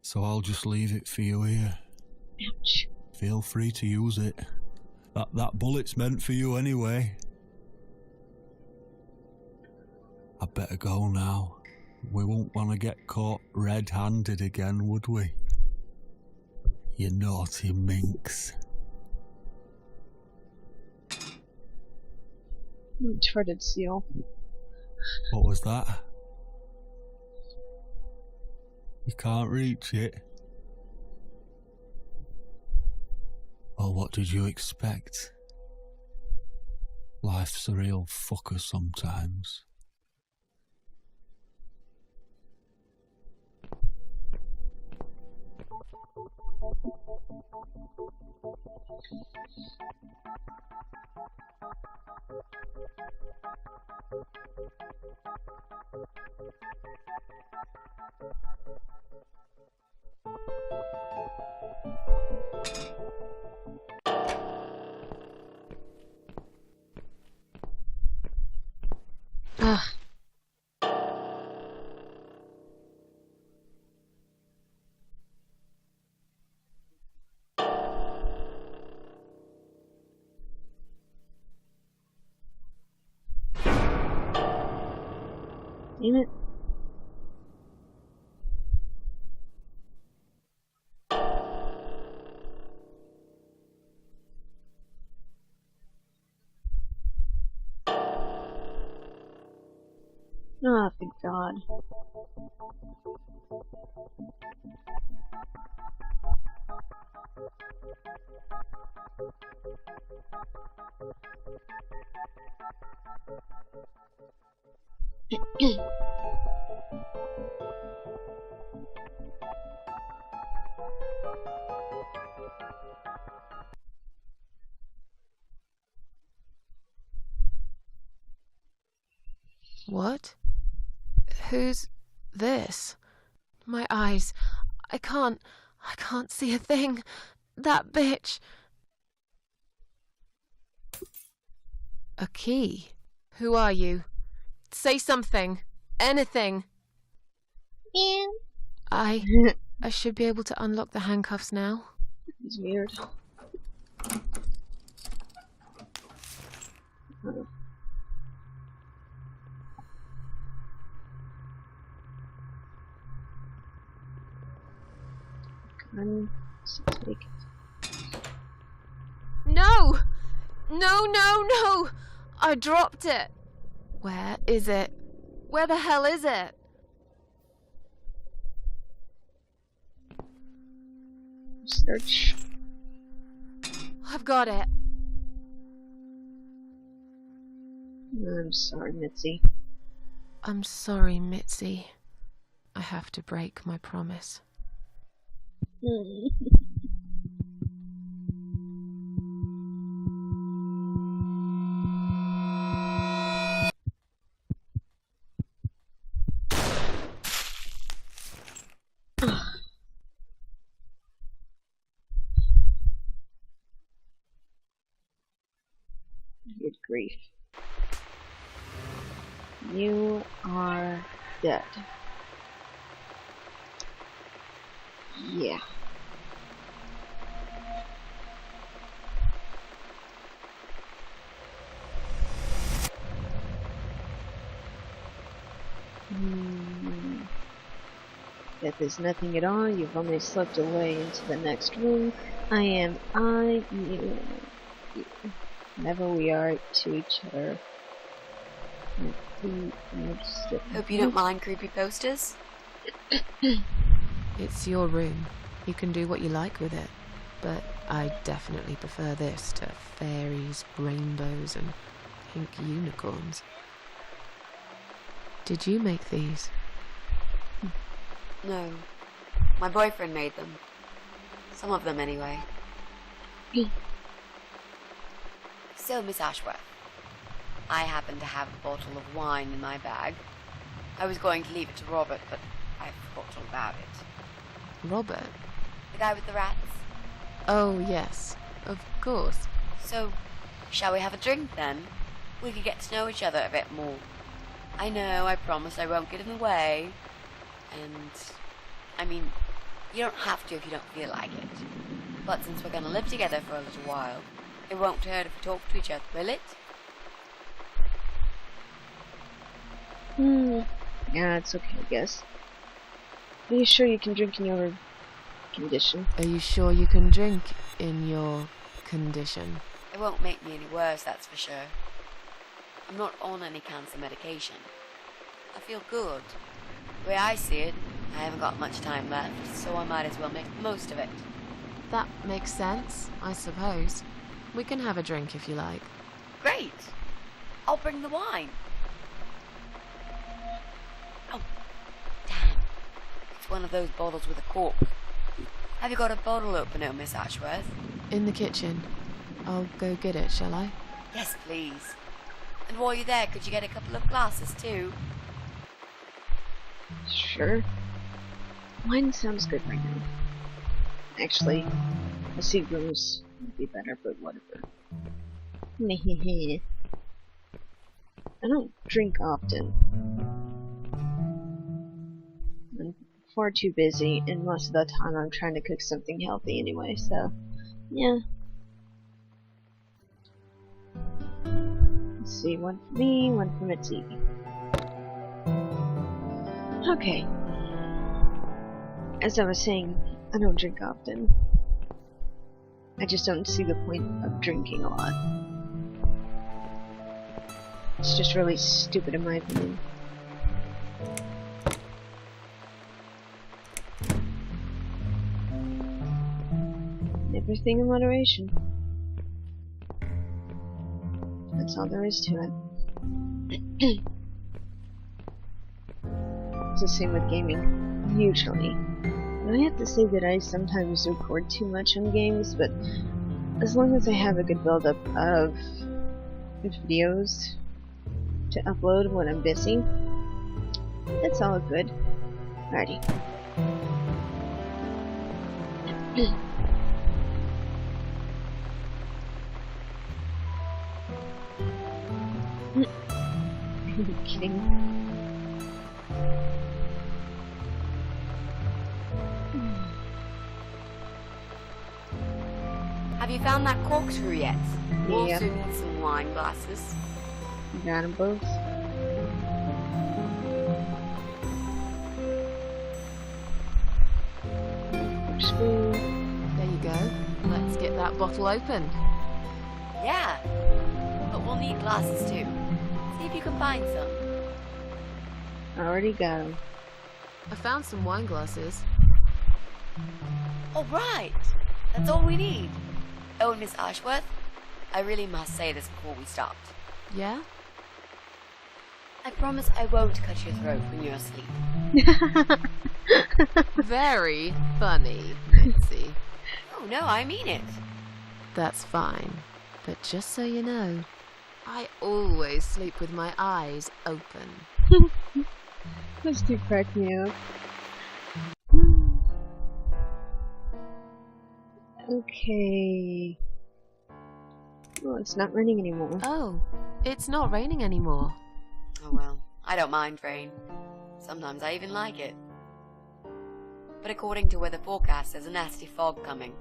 So I'll just leave it for you here. Ouch. Feel free to use it. That bullet's meant for you anyway. I'd better go now. We won't want to get caught red-handed again, would we? You naughty minx. Retarded seal. What was that? You can't reach it? Well, what did you expect? Life's a real fucker sometimes. Ugh. Damn it. Oh, thank God. What? Who's this? My eyes. I can't see a thing. That bitch. A key? Who are you? Say something. Anything. I should be able to unlock the handcuffs now. It's weird. Take it. No! No, no, no! I dropped it. Where is it? Where the hell is it? Search. I've got it. I'm sorry, Mitzi. I'm sorry, Mitzi. I have to break my promise. Good grief. You are dead. Yeah. Death is nothing at all. You've only slipped away into the next room. You. Whenever we are to each other. Hope you don't mind creepy posters. It's your room. You can do what you like with it. But I definitely prefer this to fairies, rainbows, and pink unicorns. Did you make these? No. My boyfriend made them. Some of them, anyway. So, Miss Ashworth, I happen to have a bottle of wine in my bag. I was going to leave it to Robert, but I forgot all about it. Robert? The guy with the rats. Oh, yes. Of course. So, shall we have a drink then? We could get to know each other a bit more. I know, I promise I won't get in the way. And, I mean, you don't have to if you don't feel like it. But since we're going to live together for a little while, it won't hurt if we talk to each other, will it? Yeah, it's okay, I guess. Are you sure you can drink in your condition? Are you sure you can drink in your condition? It won't make me any worse, that's for sure. I'm not on any cancer medication. I feel good. The way I see it, I haven't got much time left, so I might as well make the most of it. That makes sense, I suppose. We can have a drink if you like. Great! I'll bring the wine. Oh, damn. It's one of those bottles with a cork. Have you got a bottle opener, Miss Ashworth? In the kitchen. I'll go get it, shall I? Yes, please. And while you're there, could you get a couple of glasses too? Sure. Wine sounds good right now. Actually, a Seagram's would be better, but whatever. Mehehe. I don't drink often. I'm far too busy, and most of the time I'm trying to cook something healthy anyway, so yeah. Let's see, one for me, one for Mitzi. Okay. As I was saying, I don't drink often. I just don't see the point of drinking a lot. It's just really stupid in my opinion. Everything in moderation. That's all there is to it. It's the same with gaming, usually. And I have to say that I sometimes record too much on games, but as long as I have a good build-up of videos to upload when I'm busy, it's all good. Alrighty. Are you kidding me? Have you found that corkscrew yet? We Yep. also need some wine glasses. Got them both. Corkscrew. There you go. Let's get that bottle opened. Yeah, but we'll need glasses too. See if you can find some. Already got them. I found some wine glasses. All right, that's all we need. Oh, and Miss Ashworth, I really must say this before we start. Yeah? I promise I won't cut your throat when you're asleep. Very funny, Mitzi. Oh no, I mean it. That's fine. But just so you know, I always sleep with my eyes open. Those two crack me up. Okay. Oh, it's not raining anymore. Oh, it's not raining anymore. Oh well, I don't mind rain. Sometimes I even like it. But according to weather forecast, there's a nasty fog coming.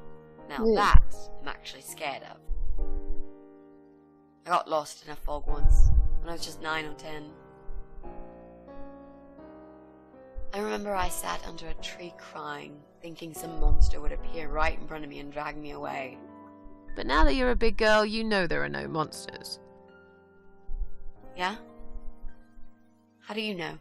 Now that I'm actually scared of. I got lost in a fog once, when I was just 9 or 10. I remember I sat under a tree crying, thinking some monster would appear right in front of me and drag me away. But now that you're a big girl, you know there are no monsters. Yeah? How do you know?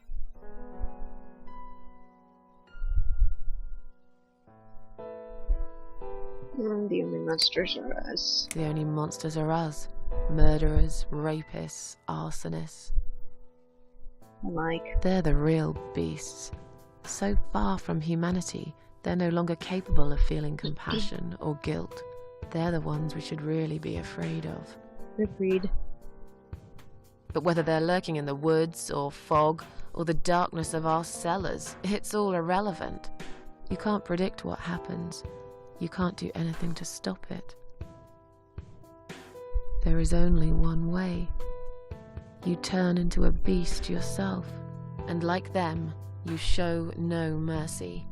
The only monsters are us. The only monsters are us. Murderers, rapists, arsonists. Like, They're the real beasts. So far from humanity, they're no longer capable of feeling compassion or guilt. They're the ones we should really be afraid of. agreed. But whether they're lurking in the woods or fog or the darkness of our cellars, it's all irrelevant. You can't predict what happens. You can't do anything to stop it. There is only one way. You turn into a beast yourself, and like them, you show no mercy.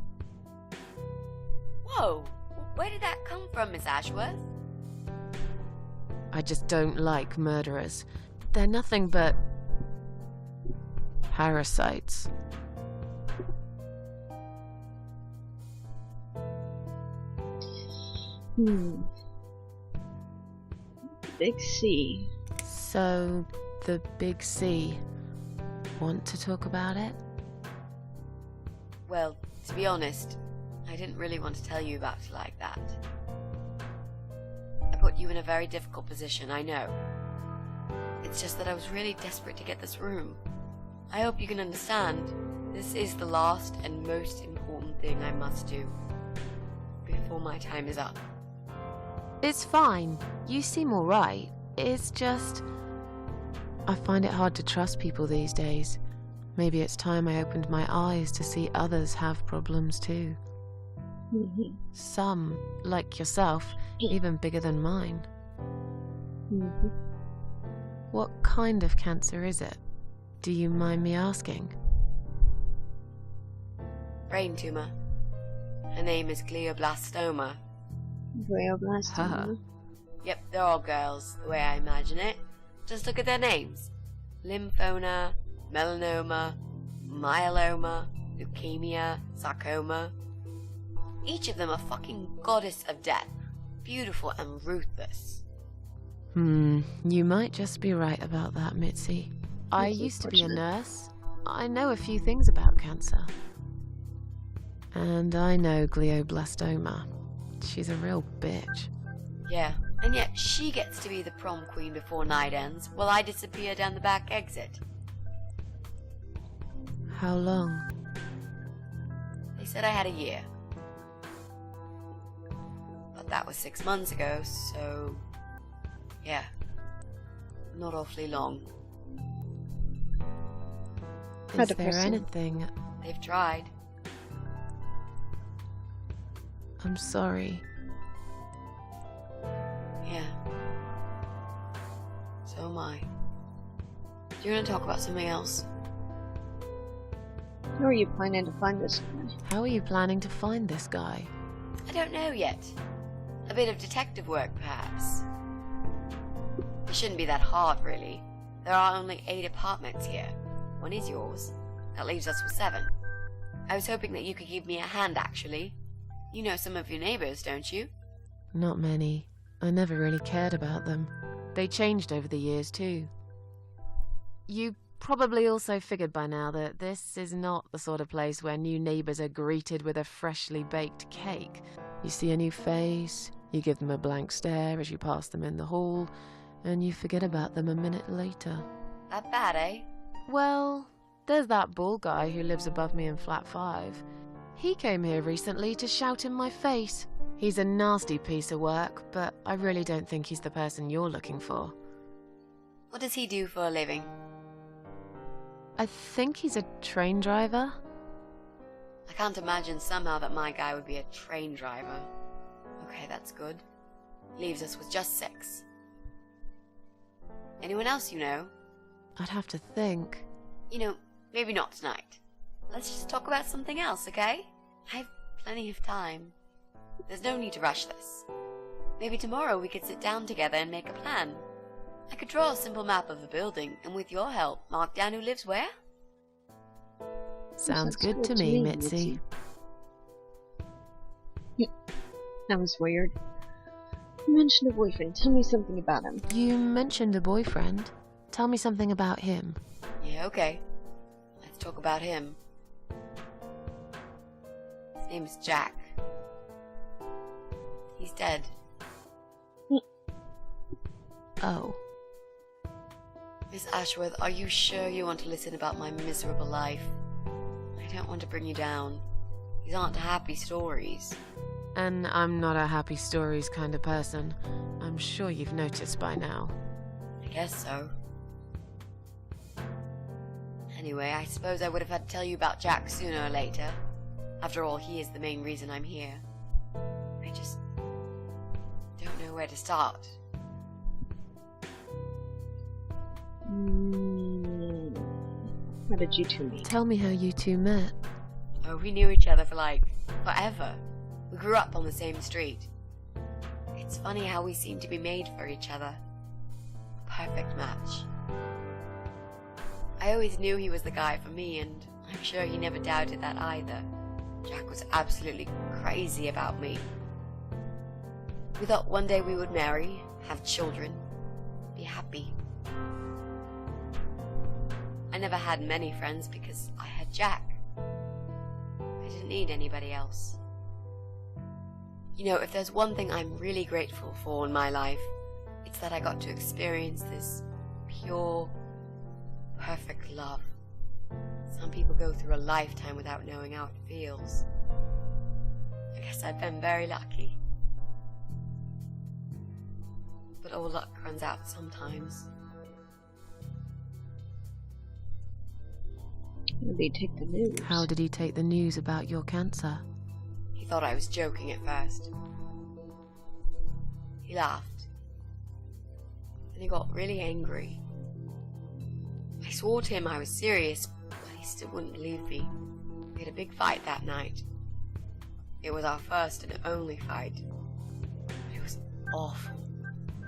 Whoa! Where did that come from, Miss Ashworth? I just don't like murderers. They're nothing but parasites. Big C. So, the Big C. Want to talk about it? Well, to be honest, I didn't really want to tell you about it like that. I put you in a very difficult position, I know. It's just that I was really desperate to get this room. I hope you can understand. This is the last and most important thing I must do before my time is up. It's fine. You seem alright. It's just... I find it hard to trust people these days. Maybe it's time I opened my eyes to see others have problems too. Some, like yourself, even bigger than mine. What kind of cancer is it? Do you mind me asking? Brain tumor. Her name is glioblastoma. Glioblastoma. Yep, they're all girls, the way I imagine it. Just look at their names. Lymphoma, melanoma, myeloma, leukemia, sarcoma. Each of them a fucking goddess of death. Beautiful and ruthless. You might just be right about that, Mitzi. I used to be a nurse. I know a few things about cancer. And I know glioblastoma. She's a real bitch. Yeah, and yet she gets to be the prom queen before night ends, while I disappear down the back exit. How long? They said I had a year. But that was 6 months ago, so... yeah. Not awfully long. Is there anything... They've tried. I'm sorry. Yeah. So am I. Do you want to talk about something else? How are you planning to find this guy? How are you planning to find this guy? I don't know yet. A bit of detective work, perhaps. It shouldn't be that hard, really. There are only 8 apartments here. One is yours. That leaves us with 7. I was hoping that you could give me a hand, actually. You know some of your neighbors, don't you? Not many. I never really cared about them. They changed over the years, too. You probably also figured by now that this is not the sort of place where new neighbors are greeted with a freshly baked cake. You see a new face, you give them a blank stare as you pass them in the hall, and you forget about them a minute later. That bad, eh? Well, there's that bald guy who lives above me in flat 5. He came here recently to shout in my face. He's a nasty piece of work, but I really don't think he's the person you're looking for. What does he do for a living? I think he's a train driver. I can't imagine somehow that my guy would be a train driver. Okay, that's good. Leaves us with just 6. Anyone else you know? I'd have to think. You know, maybe not tonight. Let's just talk about something else, okay? I have plenty of time. There's no need to rush this. Maybe tomorrow we could sit down together and make a plan. I could draw a simple map of the building, and with your help, mark down who lives where. Sounds good to me, Mitzi. That was weird. You mentioned a boyfriend. Tell me something about him. You mentioned a boyfriend. Tell me something about him. Yeah, okay. Let's talk about him. His name is Jack. He's dead. Oh. Miss Ashworth, are you sure you want to listen about my miserable life? I don't want to bring you down. These aren't happy stories. And I'm not a happy stories kind of person. I'm sure you've noticed by now. I guess so. Anyway, I suppose I would have had to tell you about Jack sooner or later. After all, he is the main reason I'm here. I just don't know where to start. How did you two meet? Tell me how you two met. Oh, we knew each other for like forever. We grew up on the same street. It's funny how we seem to be made for each other. A perfect match. I always knew he was the guy for me, and I'm sure he never doubted that either. Jack was absolutely crazy about me. We thought one day we would marry, have children, be happy. I never had many friends because I had Jack. I didn't need anybody else. You know, if there's one thing I'm really grateful for in my life, it's that I got to experience this pure, perfect love. Some people go through a lifetime without knowing how it feels. I guess I've been very lucky. But all luck runs out sometimes. How did he take the news? How did he take the news about your cancer? He thought I was joking at first. He laughed. Then he got really angry. I swore to him I was serious, but he still wouldn't believe me. We had a big fight that night. It was our first and only fight. It was awful.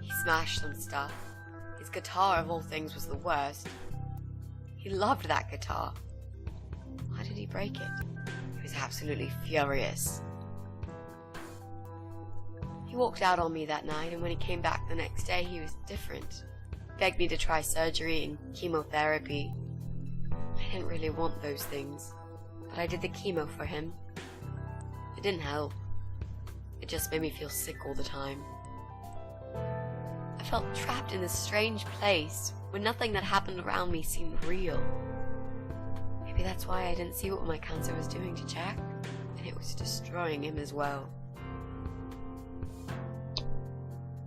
He smashed some stuff. His guitar, of all things, was the worst. He loved that guitar. Why did he break it? He was absolutely furious. He walked out on me that night, and when he came back the next day, he was different. Begged me to try surgery and chemotherapy. I didn't really want those things, but I did the chemo for him. It didn't help. It just made me feel sick all the time. I felt trapped in this strange place where nothing that happened around me seemed real. Maybe that's why I didn't see what my cancer was doing to Jack, and it was destroying him as well.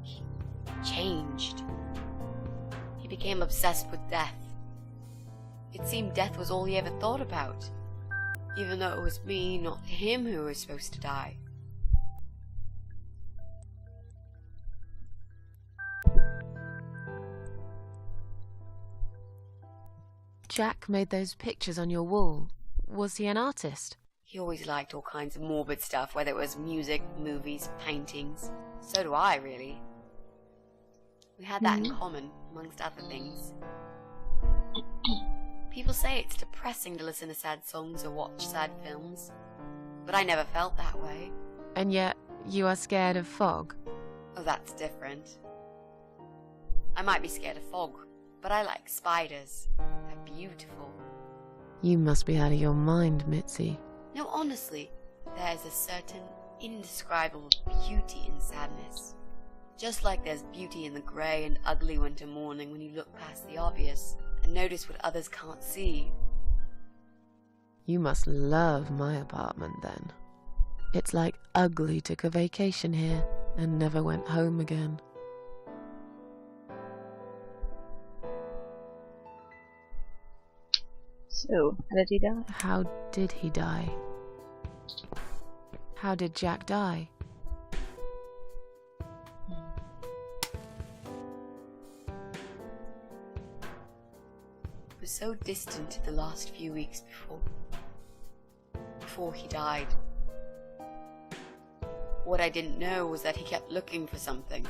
He changed. He became obsessed with death. It seemed death was all he ever thought about, even though it was me, not him, who was supposed to die. Jack made those pictures on your wall. Was he an artist? He always liked all kinds of morbid stuff, whether it was music, movies, paintings. So do I, really. We had that in common, amongst other things. People say it's depressing to listen to sad songs or watch sad films, but I never felt that way. And yet, you are scared of fog? Oh, that's different. I might be scared of fog, but I like spiders. They're beautiful. You must be out of your mind, Mitzi. No, honestly, there's a certain indescribable beauty in sadness. Just like there's beauty in the grey and ugly winter morning when you look past the obvious and notice what others can't see. You must love my apartment then. It's like Ugly took a vacation here and never went home again. So, how did he die? How did he die? How did Jack die? It was so distant in the last few weeks before he died. What I didn't know was that he kept looking for something.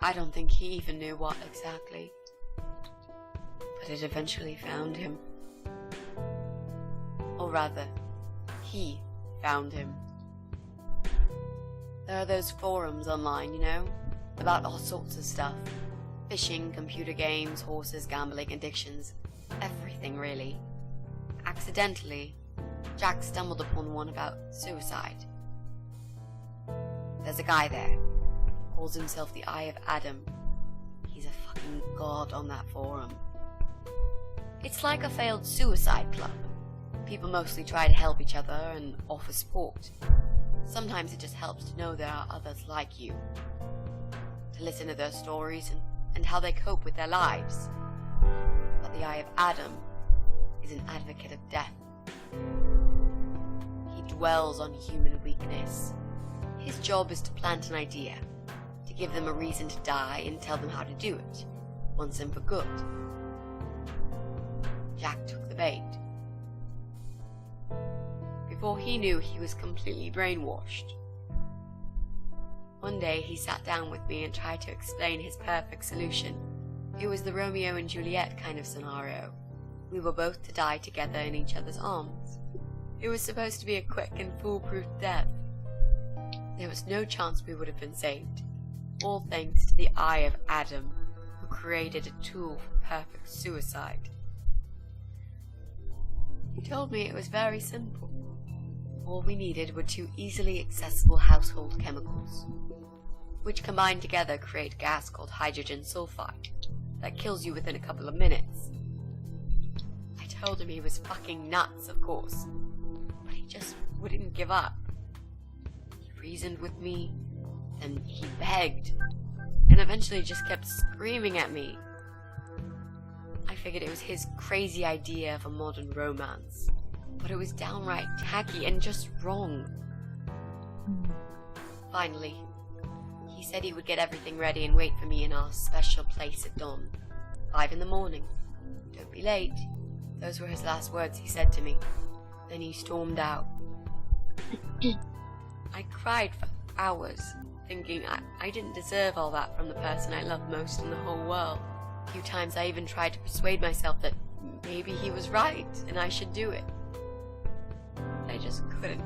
I don't think he even knew what exactly. But it eventually found him. Or rather, he found him. There are those forums online, you know, about all sorts of stuff. Fishing, computer games, horses, gambling, addictions. Everything, really. Accidentally, Jack stumbled upon one about suicide. There's a guy there. Calls himself the Eye of Adam. He's a fucking god on that forum. It's like a failed suicide club. People mostly try to help each other and offer support. Sometimes it just helps to know there are others like you. To listen to their stories and how they cope with their lives. But the Eye of Adam is an advocate of death. He dwells on human weakness. His job is to plant an idea, to give them a reason to die and tell them how to do it, once and for good. Jack took the bait. Before he knew, he was completely brainwashed. One day he sat down with me and tried to explain his perfect solution. It was the Romeo and Juliet kind of scenario. We were both to die together in each other's arms. It was supposed to be a quick and foolproof death. There was no chance we would have been saved, all thanks to the eye of Adam, who created a tool for perfect suicide. He told me it was very simple. All we needed were 2 easily accessible household chemicals, which combined together create a gas called hydrogen sulfide that kills you within a couple of minutes. I told him he was fucking nuts, of course, but he just wouldn't give up. He reasoned with me, then he begged, and eventually just kept screaming at me. I figured it was his crazy idea of a modern romance, but it was downright tacky and just wrong. Finally, he said he would get everything ready and wait for me in our special place at dawn. 5 in the morning. Don't be late. Those were his last words he said to me. Then he stormed out. I cried for hours, thinking I didn't deserve all that from the person I loved most in the whole world. A few times I even tried to persuade myself that maybe he was right and I should do it. I just couldn't.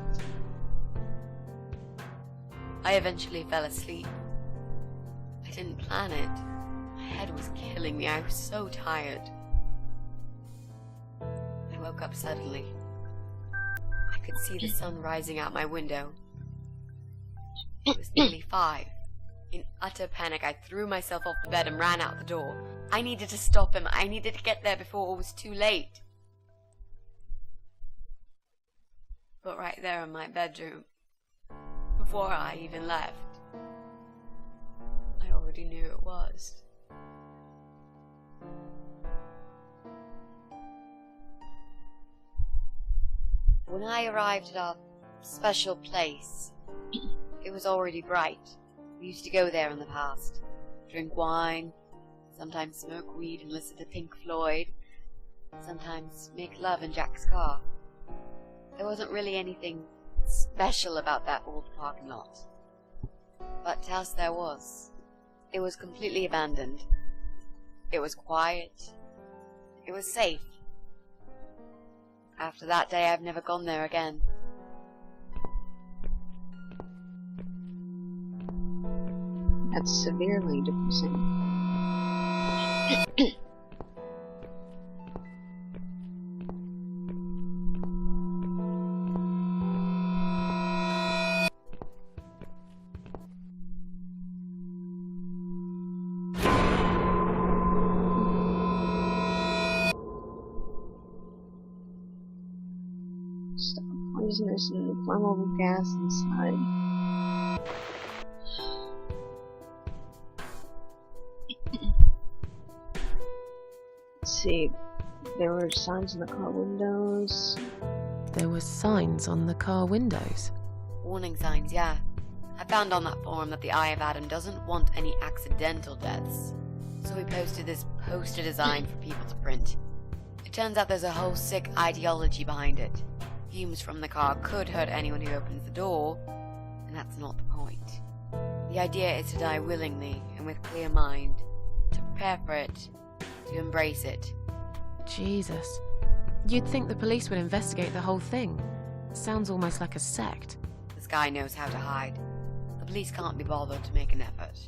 I eventually fell asleep. I didn't plan it. My head was killing me. I was so tired. I woke up suddenly. I could see the sun rising out my window. It was nearly 5. In utter panic, I threw myself off the bed and ran out the door. I needed to stop him. I needed to get there before it was too late. But right there in my bedroom, before I even left, I already knew it was. When I arrived at our special place, it was already bright. We used to go there in the past, drink wine, sometimes smoke weed and listen to Pink Floyd, sometimes make love in Jack's car. There wasn't really anything special about that old parking lot. But else there was. It was completely abandoned. It was quiet. It was safe. After that day, I've never gone there again. That's severely depressing. Stop poisonous and flammable gas inside. Let's see. There were signs in the car windows. There were signs on the car windows. Warning signs, yeah. I found on that forum that the Eye of Adam doesn't want any accidental deaths. So we posted this poster design for people to print. It turns out there's a whole sick ideology behind it. Fumes from the car could hurt anyone who opens the door, and that's not the point. The idea is to die willingly and with clear mind, to prepare for it, to embrace it. Jesus. You'd think the police would investigate the whole thing. Sounds almost like a sect. This guy knows how to hide. The police can't be bothered to make an effort.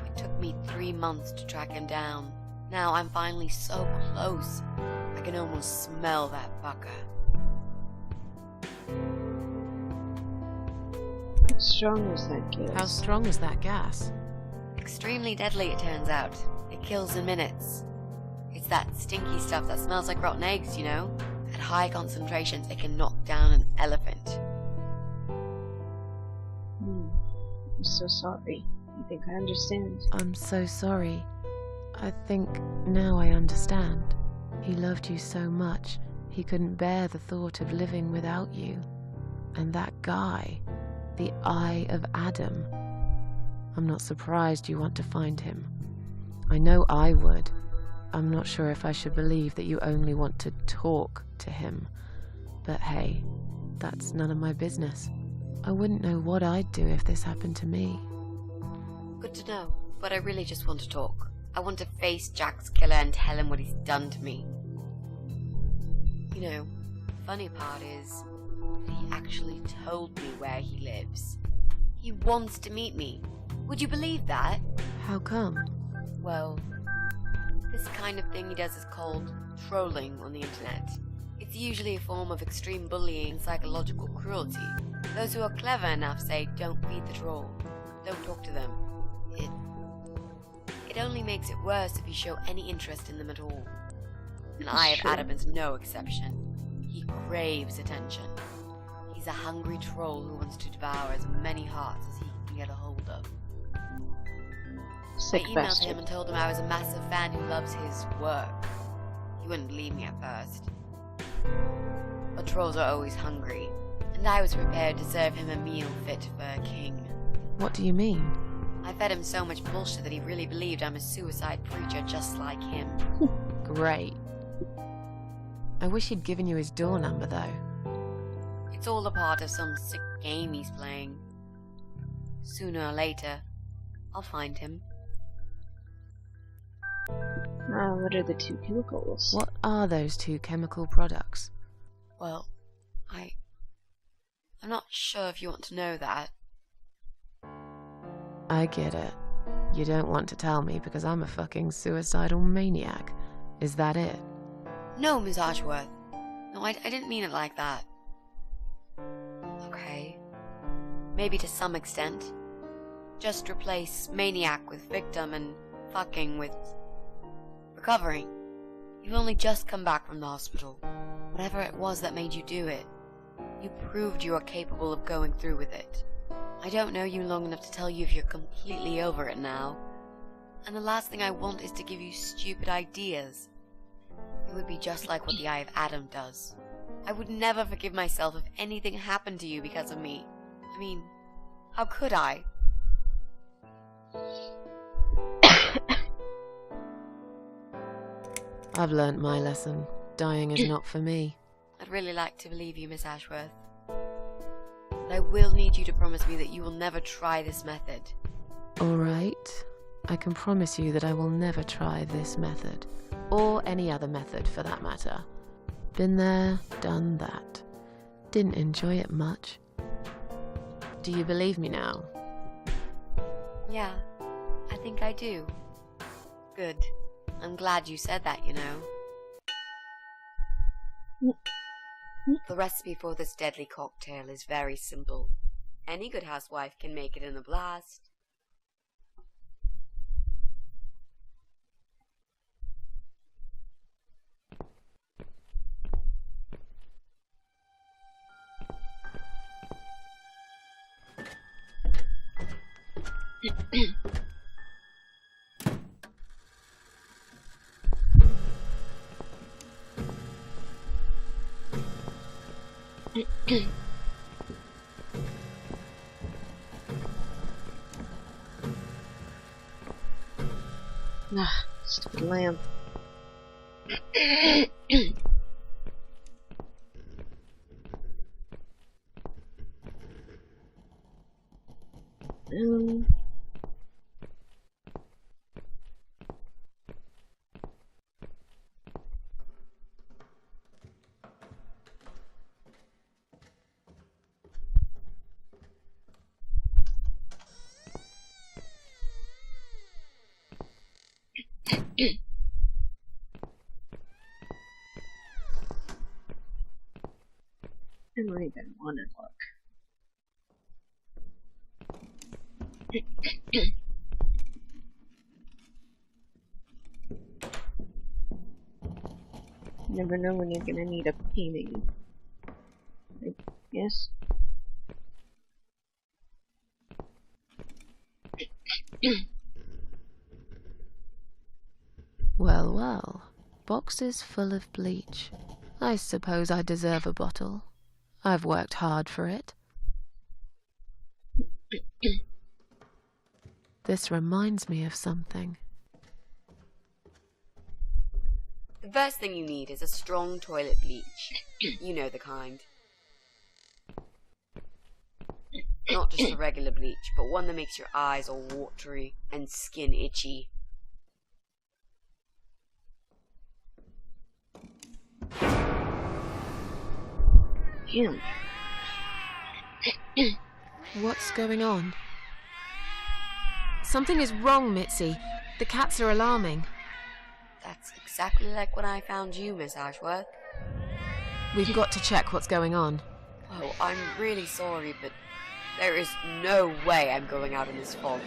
It took me 3 months to track him down. Now I'm finally so close. I can almost smell that fucker. How strong was that gas? How strong is that gas? Extremely deadly, it turns out. It kills in minutes. It's that stinky stuff that smells like rotten eggs, you know? At high concentrations, it can knock down an elephant. I'm so sorry. I think I understand. I'm so sorry. I think now I understand. He loved you so much. He couldn't bear the thought of living without you. And that guy, the Eye of Adam. I'm not surprised you want to find him. I know I would. I'm not sure if I should believe that you only want to talk to him. But hey, that's none of my business. I wouldn't know what I'd do if this happened to me. Good to know, but I really just want to talk. I want to face Jack's killer and tell him what he's done to me. You know, the funny part is that he actually told me where he lives. He wants to meet me. Would you believe that? How come? Well, this kind of thing he does is called trolling on the internet. It's usually a form of extreme bullying and psychological cruelty. Those who are clever enough say, don't feed the troll. Don't talk to them. It only makes it worse if you show any interest in them at all. And Eye of Adam is no exception. He craves attention. He's a hungry troll who wants to devour as many hearts as he can get a hold of. Sick I emailed bastard. him and told him I was a massive fan who loves his work. He wouldn't believe me at first. But trolls are always hungry, and I was prepared to serve him a meal fit for a king. What do you mean? I fed him so much bullshit that he really believed I'm a suicide preacher just like him. Great. I wish he'd given you his door number, though. It's all a part of some sick game he's playing. Sooner or later, I'll find him. What are the two chemicals? What are those two chemical products? Well, I'm not sure if you want to know that. I get it. You don't want to tell me because I'm a fucking suicidal maniac. Is that it? No, Miss Ashworth. No, I didn't mean it like that. Okay. Maybe to some extent. Just replace maniac with victim and fucking with recovering. You've only just come back from the hospital. Whatever it was that made you do it, you proved you are capable of going through with it. I don't know you long enough to tell you if you're completely over it now. And the last thing I want is to give you stupid ideas. It would be just like what the Eye of Adam does. I would never forgive myself if anything happened to you because of me. I mean, how could I? I've learnt my lesson. Dying is not for me. I'd really like to believe you, Miss Ashworth. But I will need you to promise me that you will never try this method. Alright. I can promise you that I will never try this method. Or any other method, for that matter. Been there, done that. Didn't enjoy it much. Do you believe me now? Yeah, I think I do. Good. I'm glad you said that, you know. The recipe for this deadly cocktail is very simple. Any good housewife can make it in a blast. Stupid lamp. um, I don't even want to look. Never know when you're gonna need a painting. I guess. Well, well. Boxes full of bleach. I suppose I deserve a bottle. I've worked hard for it. This reminds me of something. The first thing you need is a strong toilet bleach. You know the kind. Not just a regular bleach, but one that makes your eyes all watery and skin itchy. Damn. What's going on? Something is wrong, Mitzi. The cats are alarming. That's exactly like when I found you, Miss Ashworth. We've got to check what's going on. Oh, I'm really sorry, but there is no way I'm going out in this fog.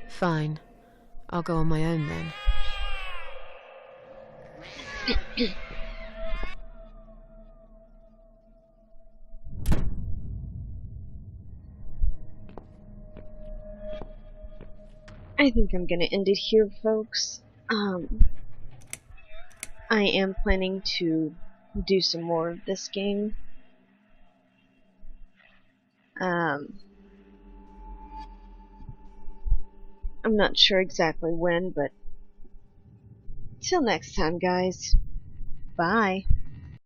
Fine. I'll go on my own then. I think I'm gonna end it here, folks. I am planning to do some more of this game. I'm not sure exactly when, but till next time, guys. Bye.